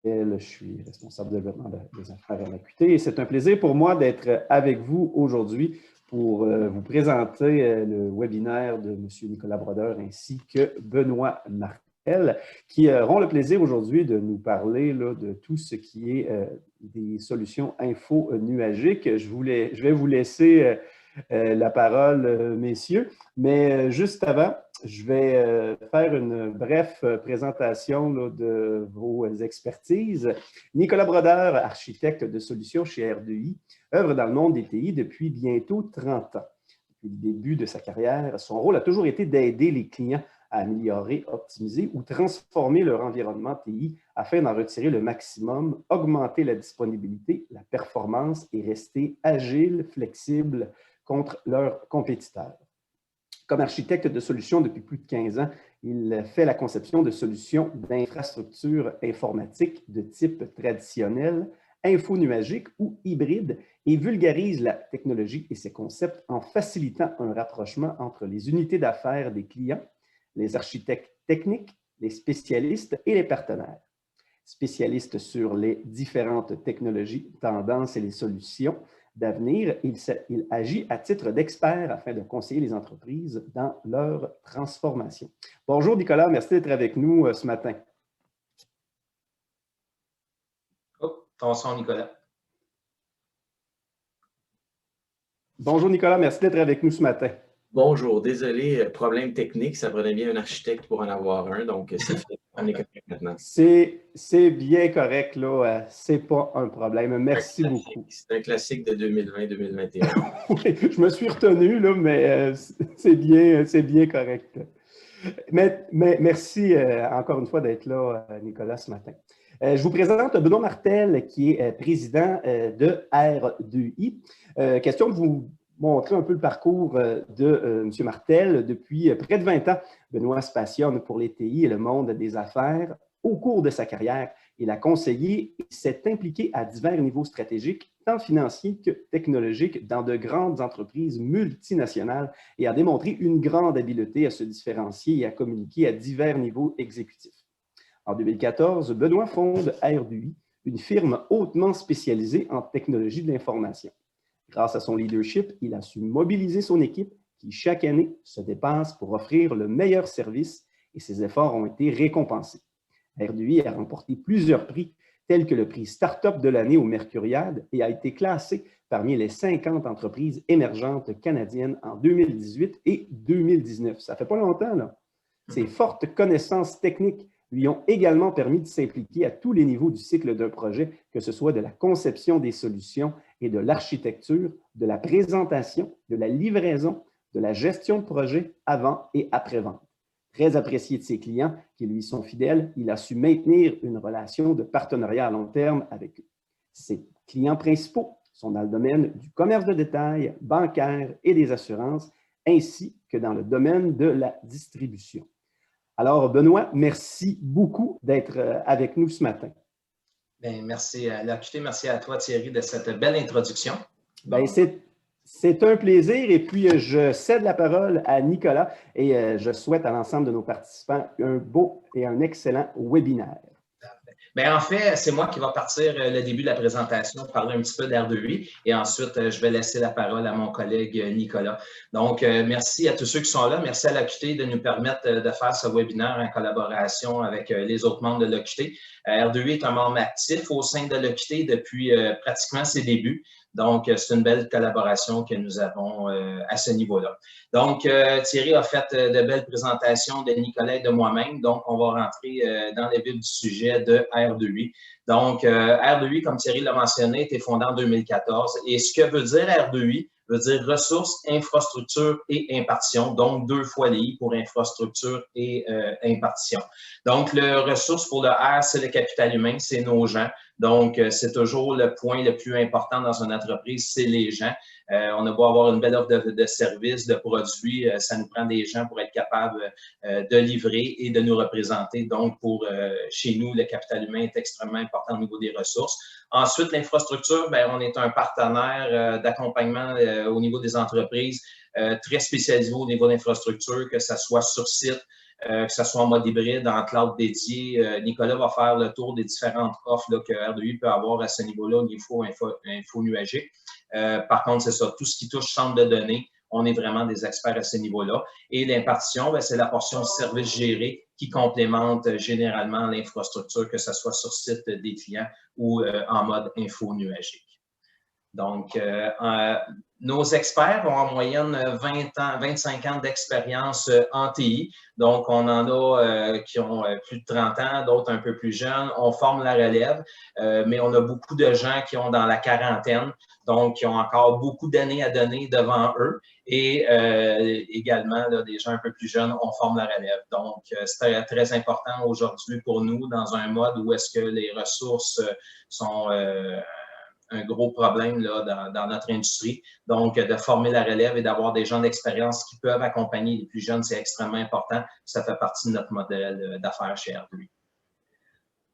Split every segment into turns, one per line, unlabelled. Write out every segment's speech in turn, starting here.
Je suis responsable de développement des affaires à l'AQT et c'est un plaisir pour moi d'être avec vous aujourd'hui pour vous présenter le webinaire de M. Nicolas Brodeur ainsi que Benoît Martel qui auront le plaisir aujourd'hui de nous parler là, de tout ce qui est des solutions info nuagiques. Je vais vous laisser la parole, messieurs, mais juste avant, je vais faire une brève présentation là, de vos expertises. Nicolas Brodeur, architecte de solutions chez R2I, œuvre dans le monde des TI depuis bientôt 30 ans. Depuis le début de sa carrière, son rôle a toujours été d'aider les clients à améliorer, optimiser ou transformer leur environnement TI afin d'en retirer le maximum, augmenter la disponibilité, la performance et rester agile, flexible contre leurs compétiteurs. Comme architecte de solutions depuis plus de 15 ans, il fait la conception de solutions d'infrastructures informatiques de type traditionnel, infonuagique ou hybride et vulgarise la technologie et ses concepts en facilitant un rapprochement entre les unités d'affaires des clients, les architectes techniques, les spécialistes et les partenaires. Spécialiste sur les différentes technologies, tendances et les solutions d'avenir, il agit à titre d'expert afin de conseiller les entreprises dans leur transformation. Bonjour Nicolas, merci d'être avec nous ce matin.
Oh, ton son, Nicolas.
Bonjour Nicolas, merci d'être avec nous ce matin.
Bonjour, désolé, problème technique, ça prenait bien un architecte pour en avoir un, donc ça fait, on est correct maintenant.
C'est bien correct, là, c'est pas un problème, merci beaucoup.
C'est un classique de 2020-2021.
Oui, je me suis retenu, là, mais c'est bien correct. Mais merci encore une fois d'être là, Nicolas, ce matin. Je vous présente Benoît Martel, qui est président de R2I. Question de vous montrer un peu le parcours de M. Martel. Depuis près de 20 ans, Benoît se passionne pour les TI et le monde des affaires. Au cours de sa carrière, il a conseillé et s'est impliqué à divers niveaux stratégiques, tant financiers que technologiques, dans de grandes entreprises multinationales et a démontré une grande habileté à se différencier et à communiquer à divers niveaux exécutifs. En 2014, Benoît fonde R2I, une firme hautement spécialisée en technologie de l'information. Grâce à son leadership, il a su mobiliser son équipe qui, chaque année, se dépasse pour offrir le meilleur service et ses efforts ont été récompensés. R2I a remporté plusieurs prix, tels que le prix Startup de l'année au Mercuriade et a été classé parmi les 50 entreprises émergentes canadiennes en 2018 et 2019. Ça fait pas longtemps, là. Ses fortes connaissances techniques lui ont également permis de s'impliquer à tous les niveaux du cycle d'un projet, que ce soit de la conception des solutions et de l'architecture, de la présentation, de la livraison, de la gestion de projet avant et après-vente. Très apprécié de ses clients qui lui sont fidèles, il a su maintenir une relation de partenariat à long terme avec eux. Ses clients principaux sont dans le domaine du commerce de détail, bancaire et des assurances, ainsi que dans le domaine de la distribution. Alors, Benoît, merci beaucoup d'être avec nous ce matin.
Bien, merci à l'AQT, merci à toi Thierry de cette belle introduction.
Bien, c'est un plaisir et puis je cède la parole à Nicolas et je souhaite à l'ensemble de nos participants un beau et un excellent webinaire.
Bien, en fait, c'est moi qui va partir le début de la présentation, parler un petit peu d'R2I et ensuite, je vais laisser la parole à mon collègue Nicolas. Donc, merci à tous ceux qui sont là. Merci à l'AQT de nous permettre de faire ce webinaire en collaboration avec les autres membres de l'AQT. R2I est un membre actif au sein de l'AQT depuis pratiquement ses débuts. Donc, c'est une belle collaboration que nous avons à ce niveau-là. Donc, Thierry a fait de belles présentations de Nicolas et de moi-même. Donc, on va rentrer dans les vifs du sujet de R2I. Donc, R2I, comme Thierry l'a mentionné, a été fondé en 2014. Et ce que veut dire R2I veut dire ressources, infrastructure et impartition. Donc, 2 fois les I pour infrastructure et impartition. Donc, le ressource pour le R, c'est le capital humain, c'est nos gens. Donc, c'est toujours le point le plus important dans une entreprise, c'est les gens. On a beau avoir une belle offre de services, de produits, ça nous prend des gens pour être capable de livrer et de nous représenter. Donc, chez nous, le capital humain est extrêmement important au niveau des ressources. Ensuite, l'infrastructure, bien, on est un partenaire d'accompagnement au niveau des entreprises très spécialisé au niveau d'infrastructure, que ce soit sur site, que ce soit en mode hybride, en cloud dédié. Nicolas va faire le tour des différentes offres là, que R2I peut avoir à ce niveau-là au niveau info nuagique. Par contre, c'est ça, tout ce qui touche centre de données, on est vraiment des experts à ce niveau-là. Et l'impartition, c'est la portion service géré qui complémente généralement l'infrastructure, que ce soit sur site des clients ou en mode info nuagique. Donc, nos experts ont en moyenne 25 ans d'expérience en TI. Donc, on en a qui ont plus de 30 ans, d'autres un peu plus jeunes. On forme la relève, mais on a beaucoup de gens qui ont dans la quarantaine, donc qui ont encore beaucoup d'années à donner devant eux. Et également, là, des gens un peu plus jeunes, on forme la relève. Donc, c'est très important aujourd'hui pour nous dans un mode où est-ce que les ressources sont un gros problème là, dans notre industrie. Donc, de former la relève et d'avoir des gens d'expérience qui peuvent accompagner les plus jeunes, c'est extrêmement important. Ça fait partie de notre modèle d'affaires chez R2I.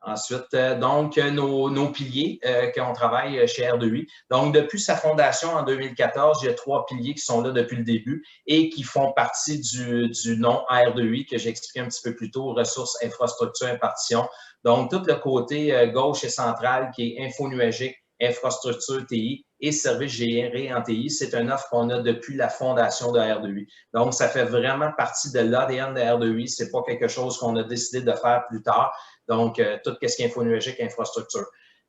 Ensuite, donc, nos piliers qu'on travaille chez R2I. Donc, depuis sa fondation en 2014, il y a 3 piliers qui sont là depuis le début et qui font partie du nom R2I que j'ai expliqué un petit peu plus tôt, ressources, infrastructure, impartition. Donc, tout le côté gauche et central qui est info nuagique, infrastructure TI et services gérés en TI, c'est une offre qu'on a depuis la fondation de R2I. Donc, ça fait vraiment partie de l'ADN de R2I. Ce n'est pas quelque chose qu'on a décidé de faire plus tard. Donc, tout ce qui est info nuagique, infrastructure.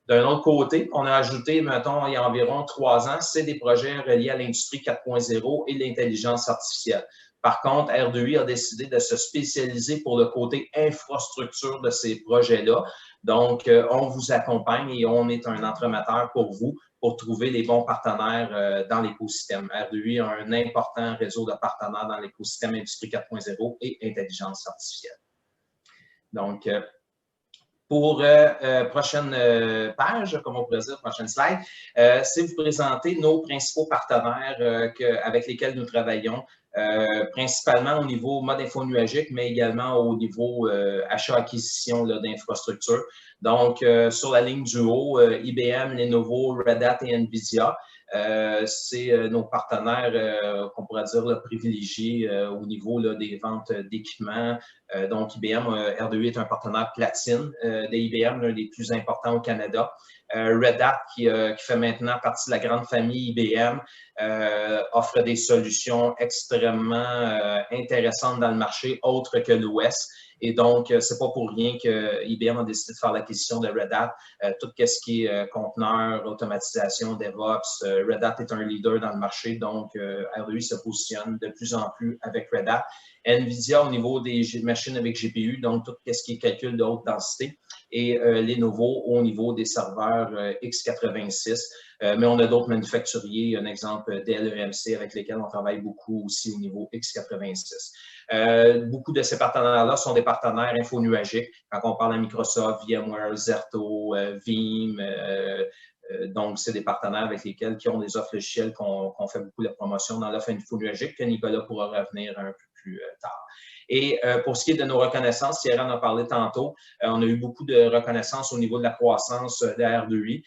D'un autre côté, on a ajouté, mettons, il y a environ 3 ans, c'est des projets reliés à l'industrie 4.0 et l'intelligence artificielle. Par contre, R2I a décidé de se spécialiser pour le côté infrastructure de ces projets-là. Donc, on vous accompagne et on est un entremetteur pour vous pour trouver les bons partenaires dans l'écosystème. R2I a un important réseau de partenaires dans l'écosystème Industrie 4.0 et intelligence artificielle. Donc, pour prochaine page, comme on pourrait dire, prochaine slide, c'est vous présenter nos principaux partenaires avec lesquels nous travaillons, principalement au niveau mode info nuagique, mais également au niveau achat-acquisition d'infrastructures. Donc, sur la ligne du haut, IBM, Lenovo, Red Hat et NVIDIA. C'est nos partenaires qu'on pourrait dire là, privilégiés au niveau là, des ventes d'équipements. Donc, IBM, R2I est un partenaire platine d'IBM, l'un des plus importants au Canada. Red Hat, qui fait maintenant partie de la grande famille IBM, offre des solutions extrêmement intéressantes dans le marché, autres que l'OS. Et donc, c'est pas pour rien que IBM a décidé de faire l'acquisition de Red Hat. Tout ce qui est conteneur, automatisation, DevOps, Red Hat est un leader dans le marché. Donc, R2I se positionne de plus en plus avec Red Hat. NVIDIA au niveau des machines avec GPU, donc tout ce qui est calcul de haute densité. Et Lenovo au niveau des serveurs x86. Mais on a d'autres manufacturiers, un exemple DLEMC avec lesquels on travaille beaucoup aussi au niveau x86. Beaucoup de ces partenaires-là sont des partenaires info-nuagiques. Quand on parle à Microsoft, VMware, Zerto, Veeam, donc c'est des partenaires avec lesquels qui ont des offres logicielles qu'on fait beaucoup de promotion dans l'offre info-nuagique que Nicolas pourra revenir un peu plus tard. Et pour ce qui est de nos reconnaissances, Thierry en a parlé tantôt, on a eu beaucoup de reconnaissances au niveau de la croissance de R2I.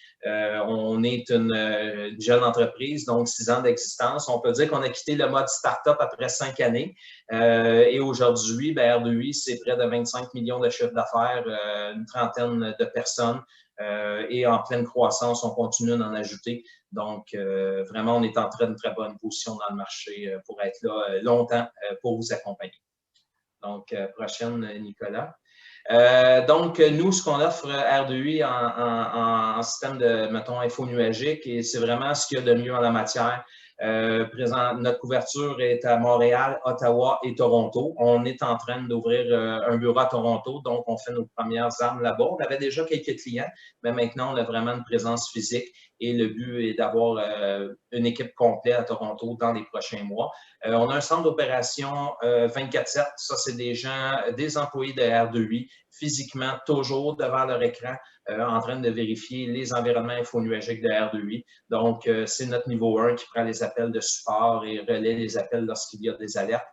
On est une jeune entreprise, donc 6 ans d'existence. On peut dire qu'on a quitté le mode start-up après 5 années. Et aujourd'hui, R2I, c'est près de 25 millions de chiffres d'affaires, une trentaine de personnes. Et en pleine croissance, on continue d'en ajouter. Donc, vraiment, on est en très bonne position dans le marché pour être là longtemps pour vous accompagner. Donc, prochaine, Nicolas. Donc, nous, ce qu'on offre R2I en système de, mettons, info nuagique, et c'est vraiment ce qu'il y a de mieux en la matière. Notre couverture est à Montréal, Ottawa et Toronto. On est en train d'ouvrir un bureau à Toronto, donc on fait nos premières armes là-bas. On avait déjà quelques clients, mais maintenant, on a vraiment une présence physique et le but est d'avoir une équipe complète à Toronto dans les prochains mois. On a un centre d'opération 24/7. Ça, c'est des gens, des employés de R2I, physiquement, toujours devant leur écran, en train de vérifier les environnements infonuagiques de R2I. Donc, c'est notre niveau 1 qui prend les appels de support et relaie les appels lorsqu'il y a des alertes.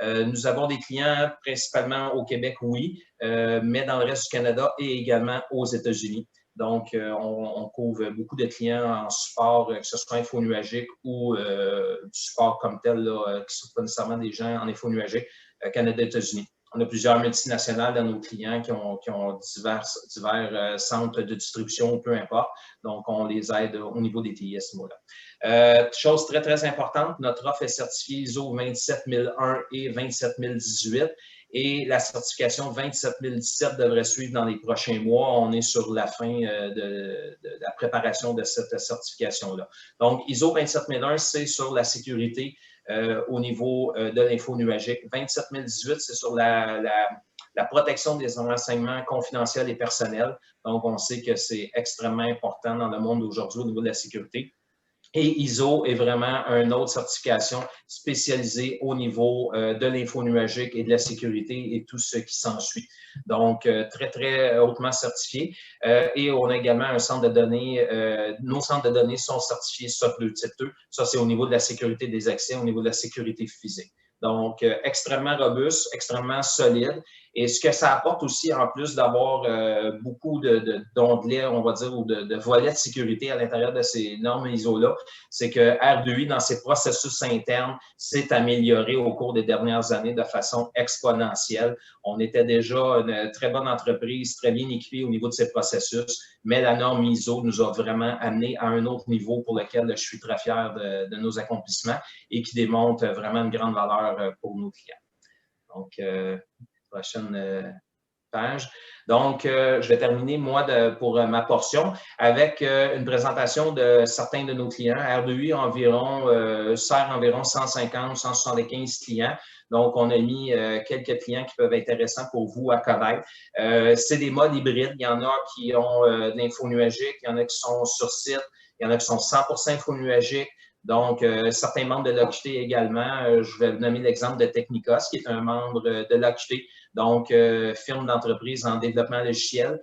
Nous avons des clients principalement au Québec, oui, mais dans le reste du Canada et également aux États-Unis. Donc, on couvre beaucoup de clients en support, que ce soit infonuagique ou du support comme tel, là, qui ne sont pas nécessairement des gens en infonuagique, Canada et États-Unis. On a plusieurs multinationales dans nos clients qui ont divers centres de distribution, peu importe. Donc, on les aide au niveau des TI à ce niveau-là. Chose très, très importante, notre offre est certifiée ISO 27001 et 27018. Et la certification 27017 devrait suivre dans les prochains mois. On est sur la fin de la préparation de cette certification-là. Donc, ISO 27001, c'est sur la sécurité au niveau de l'info nuagique. 27018, c'est sur la protection des renseignements confidentiels et personnels. Donc, on sait que c'est extrêmement important dans le monde d'aujourd'hui au niveau de la sécurité. Et ISO est vraiment une autre certification spécialisée au niveau de l'info nuagique et de la sécurité et tout ce qui s'ensuit. Donc, très, très hautement certifié. Et on a également un centre de données. Nos centres de données sont certifiés SOC 2 Type 2. Ça, c'est au niveau de la sécurité des accès, au niveau de la sécurité physique. Donc, extrêmement robuste, extrêmement solide. Et ce que ça apporte aussi, en plus d'avoir beaucoup d'onglets, on va dire, ou de volets de sécurité à l'intérieur de ces normes ISO-là, c'est que R2I, dans ses processus internes, s'est amélioré au cours des dernières années de façon exponentielle. On était déjà une très bonne entreprise, très bien équipée au niveau de ces processus, mais la norme ISO nous a vraiment amené à un autre niveau pour lequel je suis très fier de nos accomplissements et qui démontre vraiment une grande valeur pour nos clients. Donc, prochaine page. Donc, je vais terminer, moi, pour ma portion avec une présentation de certains de nos clients. R2I sert environ 150, 175 clients. Donc, on a mis quelques clients qui peuvent être intéressants pour vous à connaître. C'est des modes hybrides. Il y en a qui ont de l'info nuagique, il y en a qui sont sur site, il y en a qui sont 100% info nuagique. Donc, certains membres de l'OQT également. Je vais vous nommer l'exemple de Technicos, qui est un membre de l'OQT, donc firme d'entreprise en développement logiciel,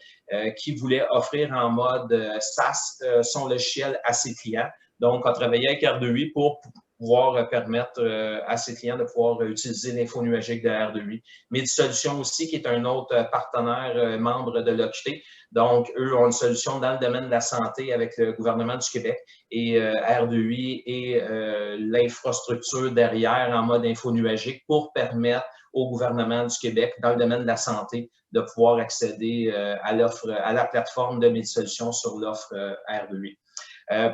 qui voulait offrir en mode SaaS son logiciel à ses clients. Donc, on travaillait avec R2I pour pouvoir permettre à ses clients de pouvoir utiliser l'info nuagique de R2I. MediSolutions aussi, qui est un autre partenaire membre de l'OQT. Donc, eux ont une solution dans le domaine de la santé avec le gouvernement du Québec et R2I et l'infrastructure derrière en mode info nuagique pour permettre au gouvernement du Québec, dans le domaine de la santé, de pouvoir accéder à la plateforme de MediSolutions sur l'offre R2I.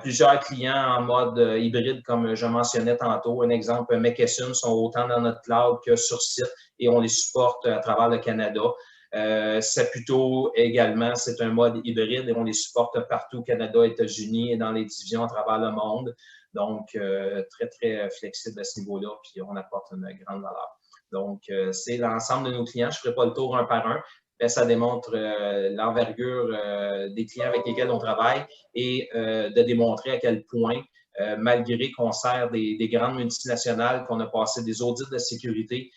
Plusieurs clients en mode hybride, comme je mentionnais tantôt. Un exemple, McKesson sont autant dans notre cloud que sur site et on les supporte à travers le Canada. Saputo également, c'est un mode hybride et on les supporte partout au Canada, États-Unis et dans les divisions à travers le monde. Donc, très, très flexible à ce niveau-là, puis on apporte une grande valeur. Donc, c'est l'ensemble de nos clients. Je ne ferai pas le tour un par un, mais ça démontre l'envergure des clients avec lesquels on travaille et de démontrer à quel point, malgré qu'on sert des grandes multinationales, qu'on a passé des audits de sécurité,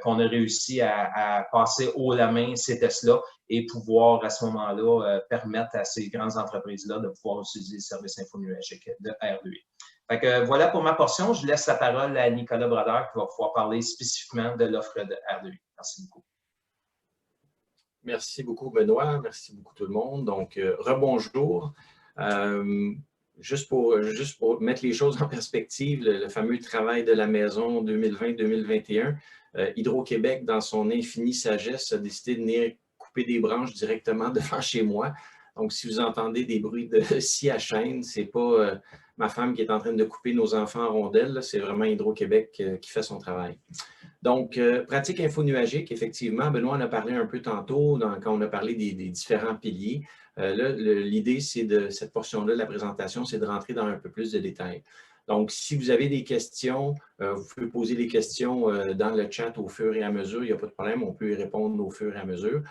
qu'on a réussi à passer haut la main ces tests-là et pouvoir à ce moment-là permettre à ces grandes entreprises-là de pouvoir utiliser le service infonuagique de R2I. Fait que voilà pour ma portion. Je laisse la parole à Nicolas Brodeur qui va pouvoir parler spécifiquement de l'offre de R2I. Merci beaucoup.
Merci beaucoup, Benoît. Merci beaucoup, tout le monde. Donc, rebonjour. Juste pour mettre les choses en perspective, le fameux travail de la maison 2020-2021, Hydro-Québec, dans son infinie sagesse, a décidé de venir couper des branches directement devant chez moi. Donc, si vous entendez des bruits de scie à chaîne, ce n'est pas ma femme qui est en train de couper nos enfants en rondelles, c'est vraiment Hydro-Québec qui fait son travail. Donc, pratique infonuagique, effectivement, Benoît en a parlé un peu tantôt quand on a parlé des différents piliers. Là, l'idée, c'est de cette portion-là de la présentation, c'est de rentrer dans un peu plus de détails. Donc, si vous avez des questions, vous pouvez poser des questions dans le chat au fur et à mesure. Il n'y a pas de problème, on peut y répondre au fur et à mesure.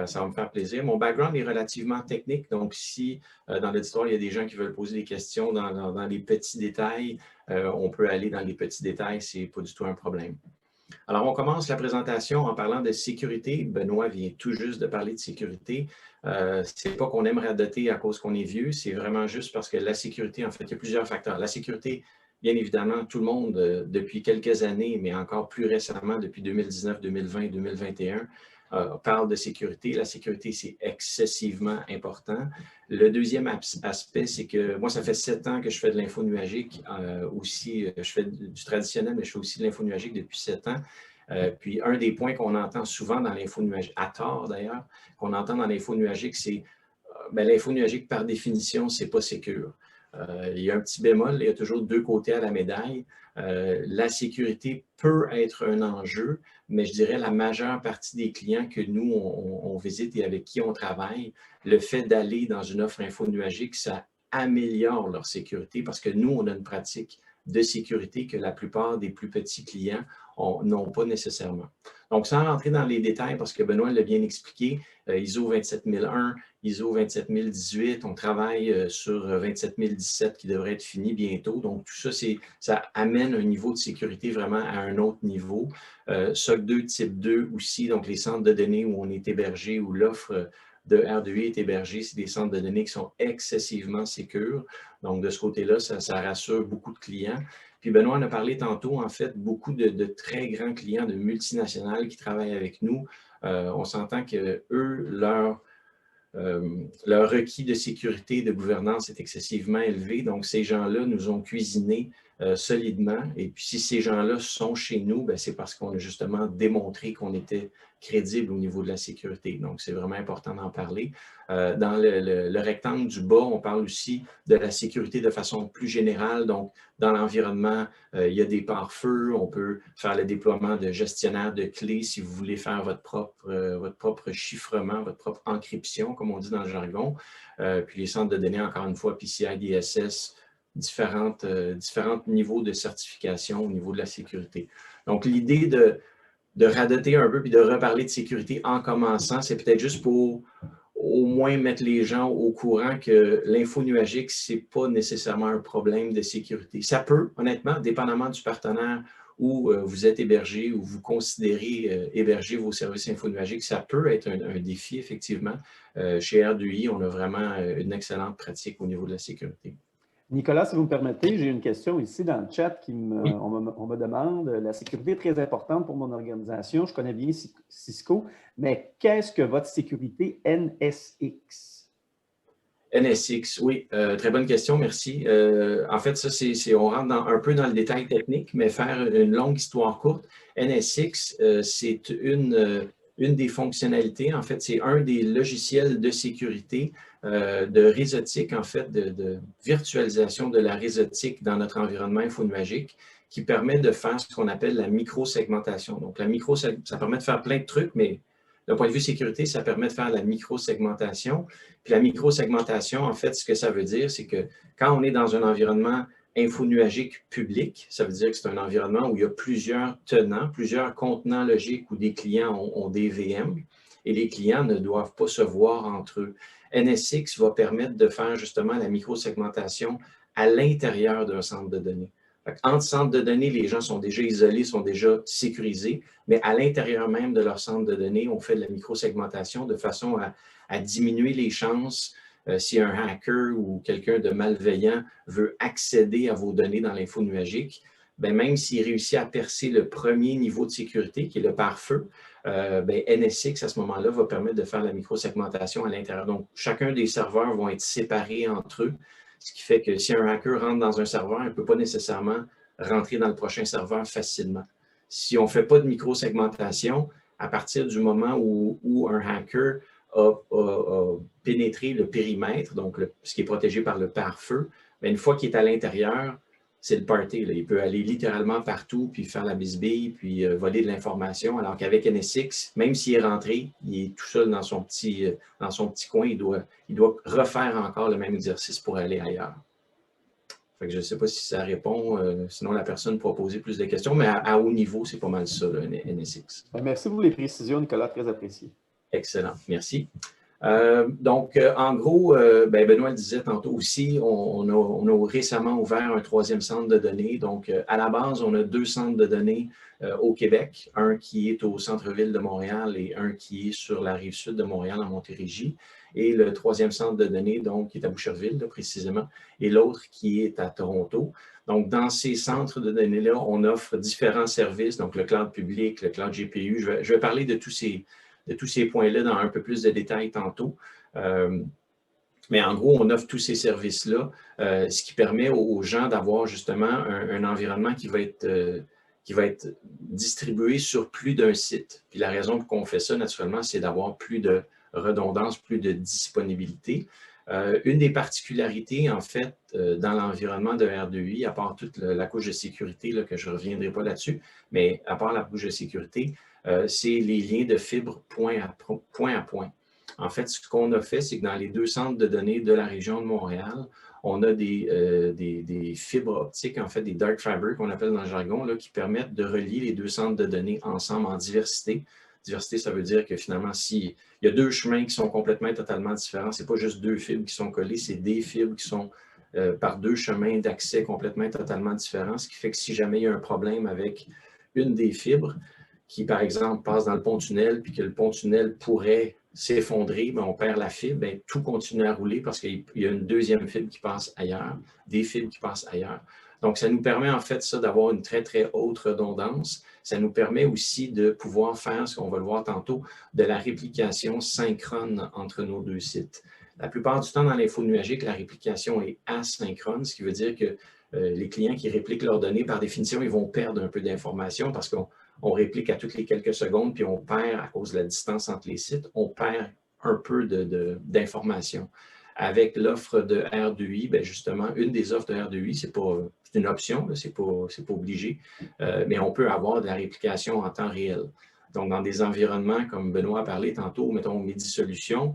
Ça va me faire plaisir. Mon background est relativement technique, donc si dans l'auditoire, il y a des gens qui veulent poser des questions dans les petits détails, on peut aller dans les petits détails, ce n'est pas du tout un problème. Alors, on commence la présentation en parlant de sécurité. Benoît vient tout juste de parler de sécurité. Ce n'est pas qu'on aime radoter à cause qu'on est vieux, c'est vraiment juste parce que la sécurité, en fait, il y a plusieurs facteurs. La sécurité, bien évidemment, tout le monde, depuis quelques années, mais encore plus récemment, depuis 2019, 2020, 2021, parle de sécurité. La sécurité, c'est excessivement important. Le deuxième aspect, c'est que moi, ça fait 7 ans que je fais de l'info nuagique. Aussi, je fais du traditionnel, mais je fais aussi de l'info nuagique depuis 7 ans. Puis, un des points qu'on entend souvent dans l'info nuagique, à tort d'ailleurs, qu'on entend dans l'info nuagique, c'est l'info nuagique, par définition, ce n'est pas sécure. Il y a un petit bémol, il y a toujours deux côtés à la médaille. La sécurité peut être un enjeu, mais je dirais la majeure partie des clients que nous, on visite et avec qui on travaille, le fait d'aller dans une offre info nuagique, ça améliore leur sécurité parce que nous, on a une pratique de sécurité que la plupart des plus petits clients n'ont pas nécessairement. Donc, sans rentrer dans les détails, parce que Benoît l'a bien expliqué, ISO 27001, ISO 27018, on travaille sur 27017 qui devrait être fini bientôt. Donc, tout ça, ça amène un niveau de sécurité vraiment à un autre niveau. SOC 2 type 2 aussi, donc les centres de données où on est hébergé, où l'offre de R2I est hébergée, c'est des centres de données qui sont excessivement sécures. Donc, de ce côté-là, ça rassure beaucoup de clients. Puis Benoît en a parlé tantôt, en fait, beaucoup de très grands clients de multinationales qui travaillent avec nous. On s'entend que eux, leur requis de sécurité et de gouvernance est excessivement élevé. Donc, ces gens-là nous ont cuisiné solidement. Et puis, si ces gens-là sont chez nous, c'est parce qu'on a justement démontré qu'on était crédible au niveau de la sécurité. Donc, c'est vraiment important d'en parler. Dans le rectangle du bas, on parle aussi de la sécurité de façon plus générale. Donc, dans l'environnement, il y a des pare-feux. On peut faire le déploiement de gestionnaires de clés si vous voulez faire votre propre chiffrement, votre propre encryption, comme on dit dans le jargon. Puis les centres de données, encore une fois, PCI DSS, différents niveaux de certification au niveau de la sécurité. Donc, l'idée de radoter un peu puis de reparler de sécurité en commençant, c'est peut-être juste pour au moins mettre les gens au courant que l'info nuagique, ce n'est pas nécessairement un problème de sécurité. Ça peut, honnêtement, dépendamment du partenaire où vous êtes hébergé, où vous considérez héberger vos services info nuagiques, ça peut être un défi, effectivement. Chez R2I, on a vraiment une excellente pratique au niveau de la sécurité.
Nicolas, si vous me permettez, j'ai une question ici dans le chat
Oui.
on me demande, la sécurité est très importante pour mon organisation, je connais bien Cisco, mais qu'est-ce que votre sécurité NSX?
NSX, oui, très bonne question, merci. En fait, ça, on rentre un peu dans le détail technique, mais faire une longue histoire courte, NSX, c'est une des fonctionnalités, en fait, c'est un des logiciels de sécurité de réseautique, en fait, de virtualisation de la réseautique dans notre environnement infonuagique qui permet de faire ce qu'on appelle la micro-segmentation. Donc, ça permet de faire plein de trucs, mais d'un point de vue sécurité, ça permet de faire la micro-segmentation. Puis la micro-segmentation, en fait, ce que ça veut dire, c'est que quand on est dans un environnement infonuagique public, ça veut dire que c'est un environnement où il y a plusieurs tenants, plusieurs contenants logiques où des clients ont des VM et les clients ne doivent pas se voir entre eux. NSX va permettre de faire justement la micro-segmentation à l'intérieur d'un centre de données. Entre centres de données, les gens sont déjà isolés, sont déjà sécurisés, mais à l'intérieur même de leur centre de données, on fait de la micro-segmentation de façon à diminuer les chances si un hacker ou quelqu'un de malveillant veut accéder à vos données dans l'info nuagique, même s'il réussit à percer le premier niveau de sécurité, qui est le pare-feu, NSX, à ce moment-là, va permettre de faire la micro-segmentation à l'intérieur. Donc, chacun des serveurs vont être séparés entre eux, ce qui fait que si un hacker rentre dans un serveur, il ne peut pas nécessairement rentrer dans le prochain serveur facilement. Si on ne fait pas de micro-segmentation, à partir du moment où un hacker a pénétré le périmètre, donc ce qui est protégé par le pare-feu, une fois qu'il est à l'intérieur, c'est le party. Là. Il peut aller littéralement partout, puis faire la bisbille, puis voler de l'information, alors qu'avec NSX, même s'il est rentré, il est tout seul dans son petit coin, il doit refaire encore le même exercice pour aller ailleurs. Fait que je ne sais pas si ça répond, sinon la personne pourra poser plus de questions, mais à haut niveau, c'est pas mal ça, le NSX.
Merci pour les précisions, Nicolas, très apprécié.
Excellent, merci. Donc, en gros, Benoît le disait tantôt aussi, on a récemment ouvert un troisième centre de données. Donc, à la base, on a 2 centres de données au Québec, un qui est au centre-ville de Montréal et un qui est sur la rive sud de Montréal, en Montérégie. Et le troisième centre de données, donc, qui est à Boucherville, là, précisément, et l'autre qui est à Toronto. Donc, dans ces centres de données-là, on offre différents services, donc le cloud public, le cloud GPU. Je vais parler de tous ces points-là dans un peu plus de détails tantôt. Mais en gros, on offre tous ces services-là, ce qui permet aux gens d'avoir justement un environnement qui va être qui va être distribué sur plus d'un site. Puis la raison pour qu'on fait ça, naturellement, c'est d'avoir plus de redondance, plus de disponibilité. Une des particularités, en fait, dans l'environnement de R2I, à part toute la couche de sécurité, là, que je ne reviendrai pas là-dessus, mais à part la couche de sécurité, c'est les liens de fibre point à point. En fait, ce qu'on a fait, c'est que dans les 2 centres de données de la région de Montréal, on a des fibres optiques, en fait, des dark fiber qu'on appelle dans le jargon, là, qui permettent de relier les 2 centres de données ensemble en diversité. Diversité, ça veut dire que finalement, s'il y a 2 chemins qui sont complètement et totalement différents, ce n'est pas juste 2 fibres qui sont collées, c'est des fibres qui sont par 2 chemins d'accès complètement et totalement différents, ce qui fait que si jamais il y a un problème avec une des fibres, qui, par exemple, passe dans le pont-tunnel, puis que le pont-tunnel pourrait s'effondrer, ben on perd la fibre, ben tout continue à rouler parce qu'il y a une deuxième fibre qui passe ailleurs, des fibres qui passent ailleurs. Donc, ça nous permet en fait ça d'avoir une très, très haute redondance. Ça nous permet aussi de pouvoir faire, ce qu'on va le voir tantôt, de la réplication synchrone entre nos 2 sites. La plupart du temps, dans l'info nuagique, la réplication est asynchrone, ce qui veut dire que les clients qui répliquent leurs données, par définition, ils vont perdre un peu d'informations parce qu'on réplique à toutes les quelques secondes, puis on perd, à cause de la distance entre les sites, on perd un peu d'informations. Avec l'offre de R2I, bien justement, une des offres de R2I, c'est une option, c'est pas obligé, mais on peut avoir de la réplication en temps réel. Donc, dans des environnements, comme Benoît a parlé tantôt, mettons Medi-Solutions,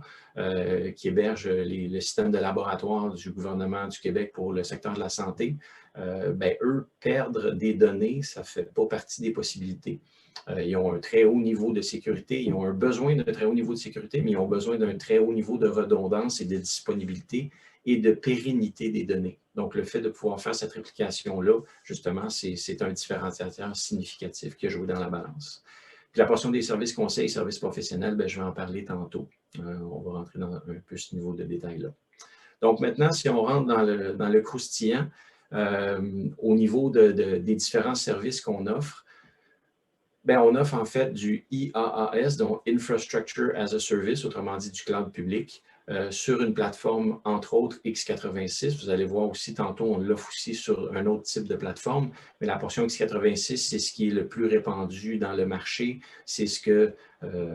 qui héberge le système de laboratoire du gouvernement du Québec pour le secteur de la santé, ben, eux, perdre des données, ça ne fait pas partie des possibilités. Ils ont un très haut niveau de sécurité, ils ont un besoin d'un très haut niveau de sécurité, mais ils ont besoin d'un très haut niveau de redondance et de disponibilité et de pérennité des données. Donc, le fait de pouvoir faire cette réplication-là, justement, c'est un différenciateur significatif qui a joué dans la balance. Puis la portion des services conseils, services professionnels, bien, je vais en parler tantôt. On va rentrer dans un peu ce niveau de détail-là. Donc, maintenant, si on rentre dans le croustillant, au niveau des différents services qu'on offre, bien, on offre en fait du IaaS, donc Infrastructure as a Service, autrement dit du cloud public, sur une plateforme, entre autres, x86. Vous allez voir aussi, tantôt, on l'offre aussi sur un autre type de plateforme, mais la portion x86, c'est ce qui est le plus répandu dans le marché. C'est ce que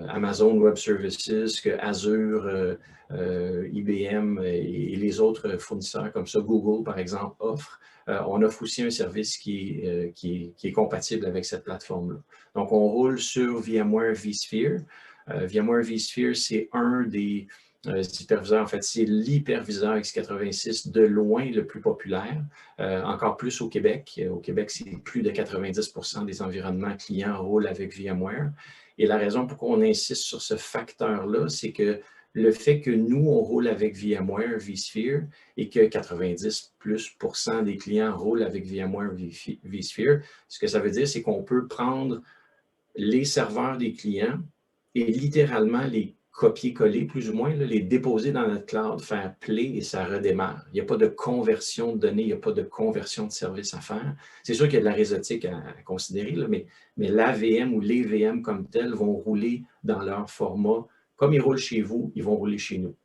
Amazon Web Services, que Azure, IBM et les autres fournisseurs comme ça, Google, par exemple, offrent. On offre aussi un service qui est compatible avec cette plateforme-là. Donc, on roule sur VMware vSphere. VMware vSphere, c'est un des hyperviseurs. En fait, c'est l'hyperviseur x86 de loin le plus populaire, encore plus au Québec. Au Québec, c'est plus de 90% des environnements clients roulent avec VMware. Et la raison pour laquelle on insiste sur ce facteur-là, c'est que le fait que nous, on roule avec VMware vSphere et que 90% des clients roulent avec VMware vSphere, ce que ça veut dire, c'est qu'on peut prendre les serveurs des clients et littéralement les copier-coller, plus ou moins, là, les déposer dans notre cloud, faire play et ça redémarre. Il n'y a pas de conversion de données, il n'y a pas de conversion de service à faire. C'est sûr qu'il y a de la réseautique à considérer, là, mais la VM ou les VM comme telles vont rouler dans leur format. Comme ils roulent chez vous, ils vont rouler chez nous.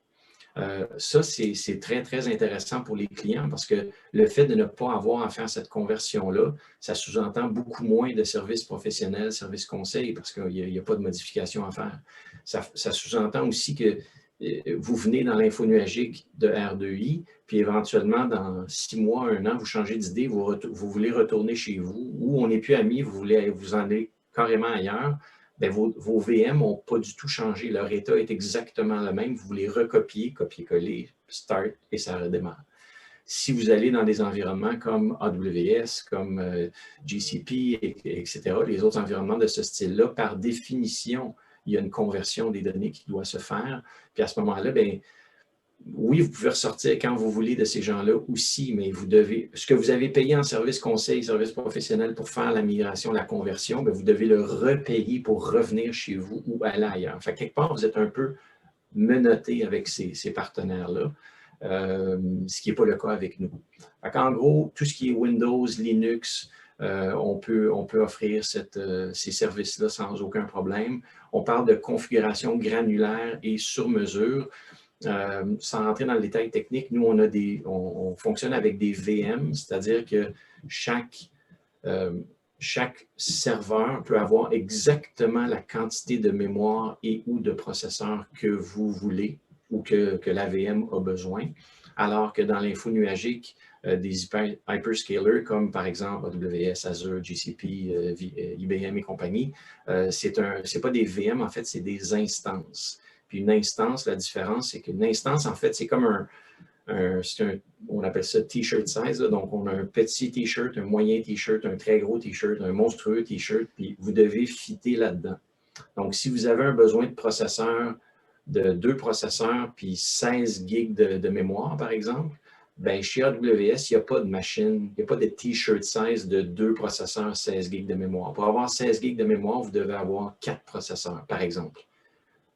Ça, c'est très, très intéressant pour les clients parce que le fait de ne pas avoir à faire cette conversion-là, ça sous-entend beaucoup moins de services professionnels, services conseils parce qu'il n'y a pas de modification à faire. Ça sous-entend aussi que vous venez dans l'info nuagique de R2I, puis éventuellement, dans 6 mois, 1 an, vous changez d'idée, vous voulez retourner chez vous ou on n'est plus amis, vous voulez vous en aller carrément ailleurs. Bien, vos VM n'ont pas du tout changé. Leur état est exactement le même. Vous les recopiez, copier-coller, start et ça redémarre. Si vous allez dans des environnements comme AWS, comme GCP, etc., les autres environnements de ce style-là, par définition, il y a une conversion des données qui doit se faire. Puis à ce moment-là, bien, oui, vous pouvez ressortir quand vous voulez de ces gens-là aussi, mais ce que vous avez payé en service conseil, service professionnel pour faire la migration, la conversion, bien, vous devez le repayer pour revenir chez vous ou aller ailleurs. Fait que quelque part, vous êtes un peu menotté avec ces partenaires-là, ce qui n'est pas le cas avec nous. En gros, tout ce qui est Windows, Linux, on peut offrir ces services-là sans aucun problème. On parle de configuration granulaire et sur mesure. Sans rentrer dans le détail technique, nous, on fonctionne avec des VM, c'est-à-dire que chaque chaque serveur peut avoir exactement la quantité de mémoire et ou de processeur que vous voulez ou que l'AVM a besoin, alors que dans l'info nuagique, des hyperscalers comme par exemple AWS, Azure, GCP, IBM et compagnie, c'est pas des VM, en fait, c'est des instances. Puis une instance, la différence, c'est qu'une instance, en fait, c'est comme on appelle ça t-shirt size. Là. Donc, on a un petit t-shirt, un moyen t-shirt, un très gros t-shirt, un monstrueux t-shirt, puis vous devez fitter là-dedans. Donc, si vous avez un besoin de processeur, de 2 processeurs, puis 16 gigs de mémoire, par exemple, bien, chez AWS, il n'y a pas de machine, il n'y a pas de t-shirt size de 2 processeurs, 16 gigs de mémoire. Pour avoir 16 gigs de mémoire, vous devez avoir 4 processeurs, par exemple.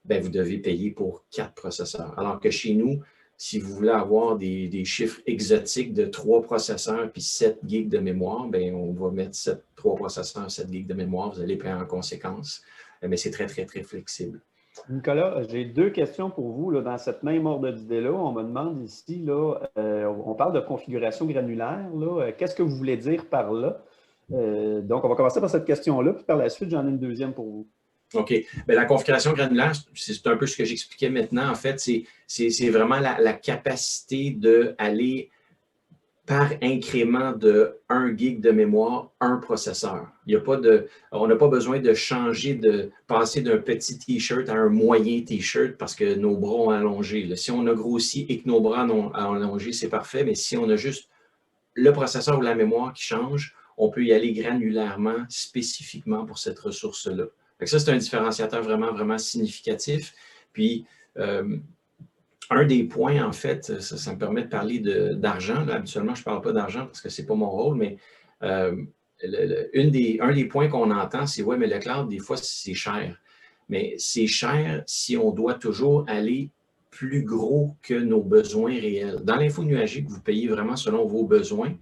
Bien, vous devez payer pour 4 processeurs. Alors que chez nous, si vous voulez avoir des chiffres exotiques de 3 processeurs puis 7 gigs de mémoire, bien, on va mettre 3 processeurs, 7 gigs de mémoire. Vous allez payer en conséquence. Mais c'est très, très, très flexible.
Nicolas, j'ai 2 questions pour vous. Là, dans cette même ordre d'idée-là, on me demande ici, là, on parle de configuration granulaire. Qu'est-ce que vous voulez dire par là? Donc, on va commencer par cette question-là, puis par la suite, j'en ai une deuxième pour vous.
OK. Bien, la configuration granulaire, c'est un peu ce que j'expliquais maintenant. En fait, c'est vraiment la capacité d'aller par incrément de 1 gig de mémoire, un processeur. On n'a pas besoin de changer, de passer d'un petit T-shirt à un moyen T-shirt parce que nos bras ont allongé. Là. Si on a grossi et que nos bras ont allongé, c'est parfait. Mais si on a juste le processeur ou la mémoire qui change, on peut y aller granulairement, spécifiquement pour cette ressource-là. Ça, c'est un différenciateur vraiment, vraiment significatif. Puis, un des points, en fait, ça me permet de parler d'argent. Habituellement, je ne parle pas d'argent parce que ce n'est pas mon rôle, mais un des points qu'on entend, c'est « ouais, mais le cloud, des fois, c'est cher ». Mais c'est cher si on doit toujours aller plus gros que nos besoins réels. Dans l'info nuagique, vous payez vraiment selon vos besoins.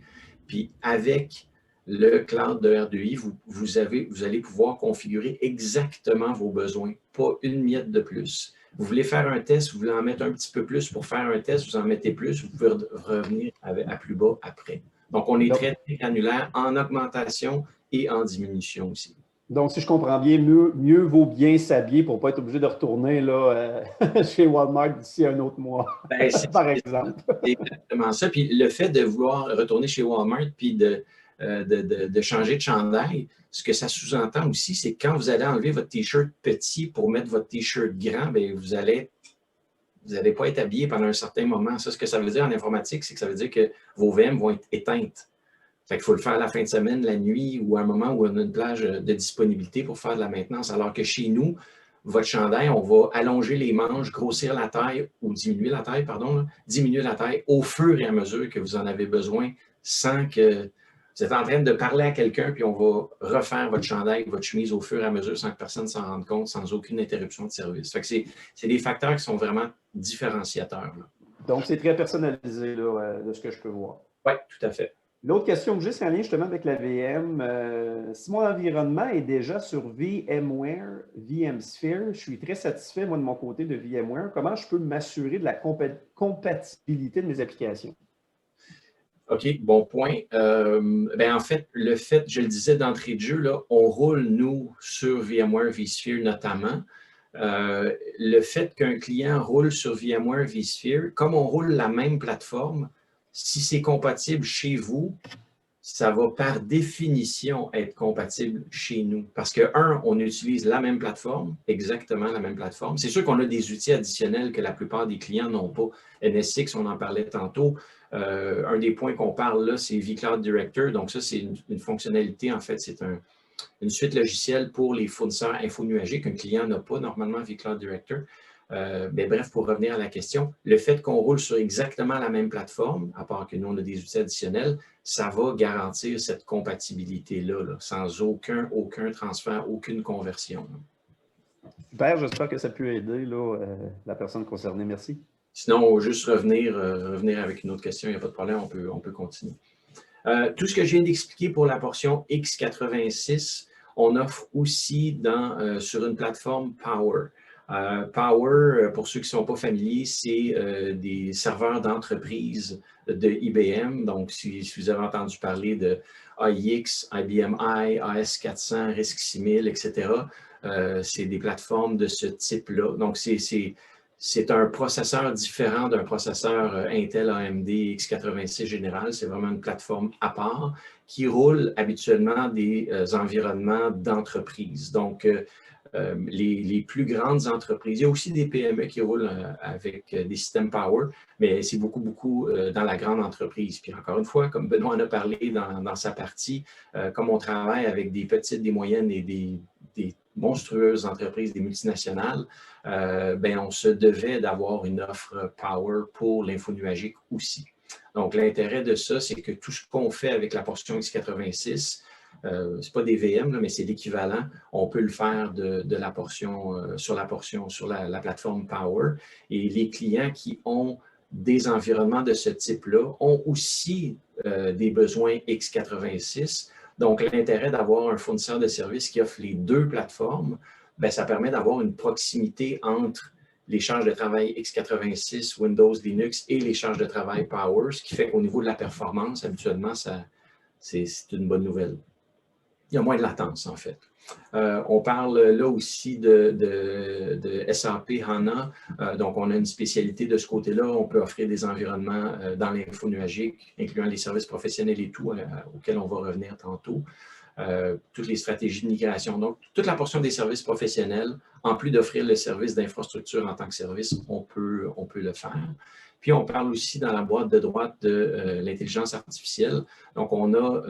Puis avec le cloud de R2I, vous allez pouvoir configurer exactement vos besoins, pas une miette de plus. Vous voulez faire un test, vous voulez en mettre un petit peu plus pour faire un test, vous en mettez plus, vous pouvez revenir à plus bas après. Donc, on est très, très granulaire en augmentation et en diminution aussi.
Donc, si je comprends bien, mieux vaut bien s'habiller pour ne pas être obligé de retourner là, chez Walmart d'ici un autre mois,
ben,
par exemple.
C'est exactement ça. Puis le fait de vouloir retourner chez Walmart puis de changer de chandail, ce que ça sous-entend aussi, c'est que quand vous allez enlever votre T-shirt petit pour mettre votre T-shirt grand, bien, vous n'allez pas être habillé pendant un certain moment. Ça, ce que ça veut dire en informatique, c'est que ça veut dire que vos VM vont être éteintes. Fait qu'il faut le faire à la fin de semaine, la nuit ou à un moment où on a une plage de disponibilité pour faire de la maintenance. Alors que chez nous, votre chandail, on va allonger les manches, grossir la taille ou diminuer la taille, pardon, diminuer la taille au fur et à mesure que vous en avez besoin sans que vous êtes en train de parler à quelqu'un puis on va refaire votre chandail, votre chemise au fur et à mesure sans que personne s'en rende compte, sans aucune interruption de service. Fait que c'est des facteurs qui sont vraiment différenciateurs. Là.
Donc, c'est très personnalisé là, de ce que je peux voir.
Oui, tout à fait.
L'autre question que j'ai, c'est en lien justement avec la VM. Si mon environnement est déjà sur VMware, VMsphere, je suis très satisfait, moi, de mon côté, de VMware. Comment je peux m'assurer de la compatibilité de mes applications?
OK, bon point. Ben en fait, je le disais d'entrée de jeu, là, on roule, nous, sur VMware vSphere notamment. Le fait qu'un client roule sur VMware vSphere, comme on roule la même plateforme, si c'est compatible chez vous, ça va par définition être compatible chez nous. Parce que, on utilise la même plateforme, exactement la même plateforme. C'est sûr qu'on a des outils additionnels que la plupart des clients n'ont pas. NSX, on en parlait tantôt. Un des points qu'on parle là, c'est vCloud Director. Donc ça, c'est une fonctionnalité, en fait, c'est une suite logicielle pour les fournisseurs infonuagiques. Un client n'a pas normalement vCloud Director. Mais bref, pour revenir à la question, le fait qu'on roule sur exactement la même plateforme, à part que nous, on a des outils additionnels, ça va garantir cette compatibilité-là, là, sans aucun transfert, aucune conversion.
Super, j'espère que ça peut aider là, la personne concernée. Merci.
Sinon, on va juste revenir avec une autre question, il n'y a pas de problème, on peut continuer. Tout ce que je viens d'expliquer pour la portion X86, on offre aussi sur une plateforme Power. Power, pour ceux qui ne sont pas familiers, c'est des serveurs d'entreprise de IBM. Donc, si vous avez entendu parler de AIX, IBM I, AS400, RISC-6000, etc., c'est des plateformes de ce type-là. Donc, c'est un processeur différent d'un processeur Intel AMD x86 général. C'est vraiment une plateforme à part qui roule habituellement des environnements d'entreprise. Donc, les plus grandes entreprises, il y a aussi des PME qui roulent avec des systèmes Power, mais c'est beaucoup dans la grande entreprise. Puis encore une fois, comme Benoît en a parlé dans sa partie, comme on travaille avec des petites, des moyennes et des monstrueuses entreprises, des multinationales, on se devait d'avoir une offre Power pour l'info nuagique aussi. Donc, l'intérêt de ça, c'est que tout ce qu'on fait avec la portion x86, ce n'est pas des VM, là, mais c'est l'équivalent. On peut le faire de la portion, sur la plateforme Power. Et les clients qui ont des environnements de ce type-là ont aussi des besoins x86. Donc, l'intérêt d'avoir un fournisseur de services qui offre les deux plateformes, ça permet d'avoir une proximité entre les charges de travail x86, Windows, Linux et les charges de travail Power, ce qui fait qu'au niveau de la performance, habituellement, c'est une bonne nouvelle. Il y a moins de latence, en fait. On parle là aussi de SAP HANA. Donc, on a une spécialité de ce côté-là. On peut offrir des environnements dans l'info nuagique, incluant les services professionnels et tout, auxquels on va revenir tantôt. Toutes les stratégies de migration. Donc, toute la portion des services professionnels, en plus d'offrir le service d'infrastructure en tant que service, on peut le faire. Puis, on parle aussi dans la boîte de droite de l'intelligence artificielle. Donc, on a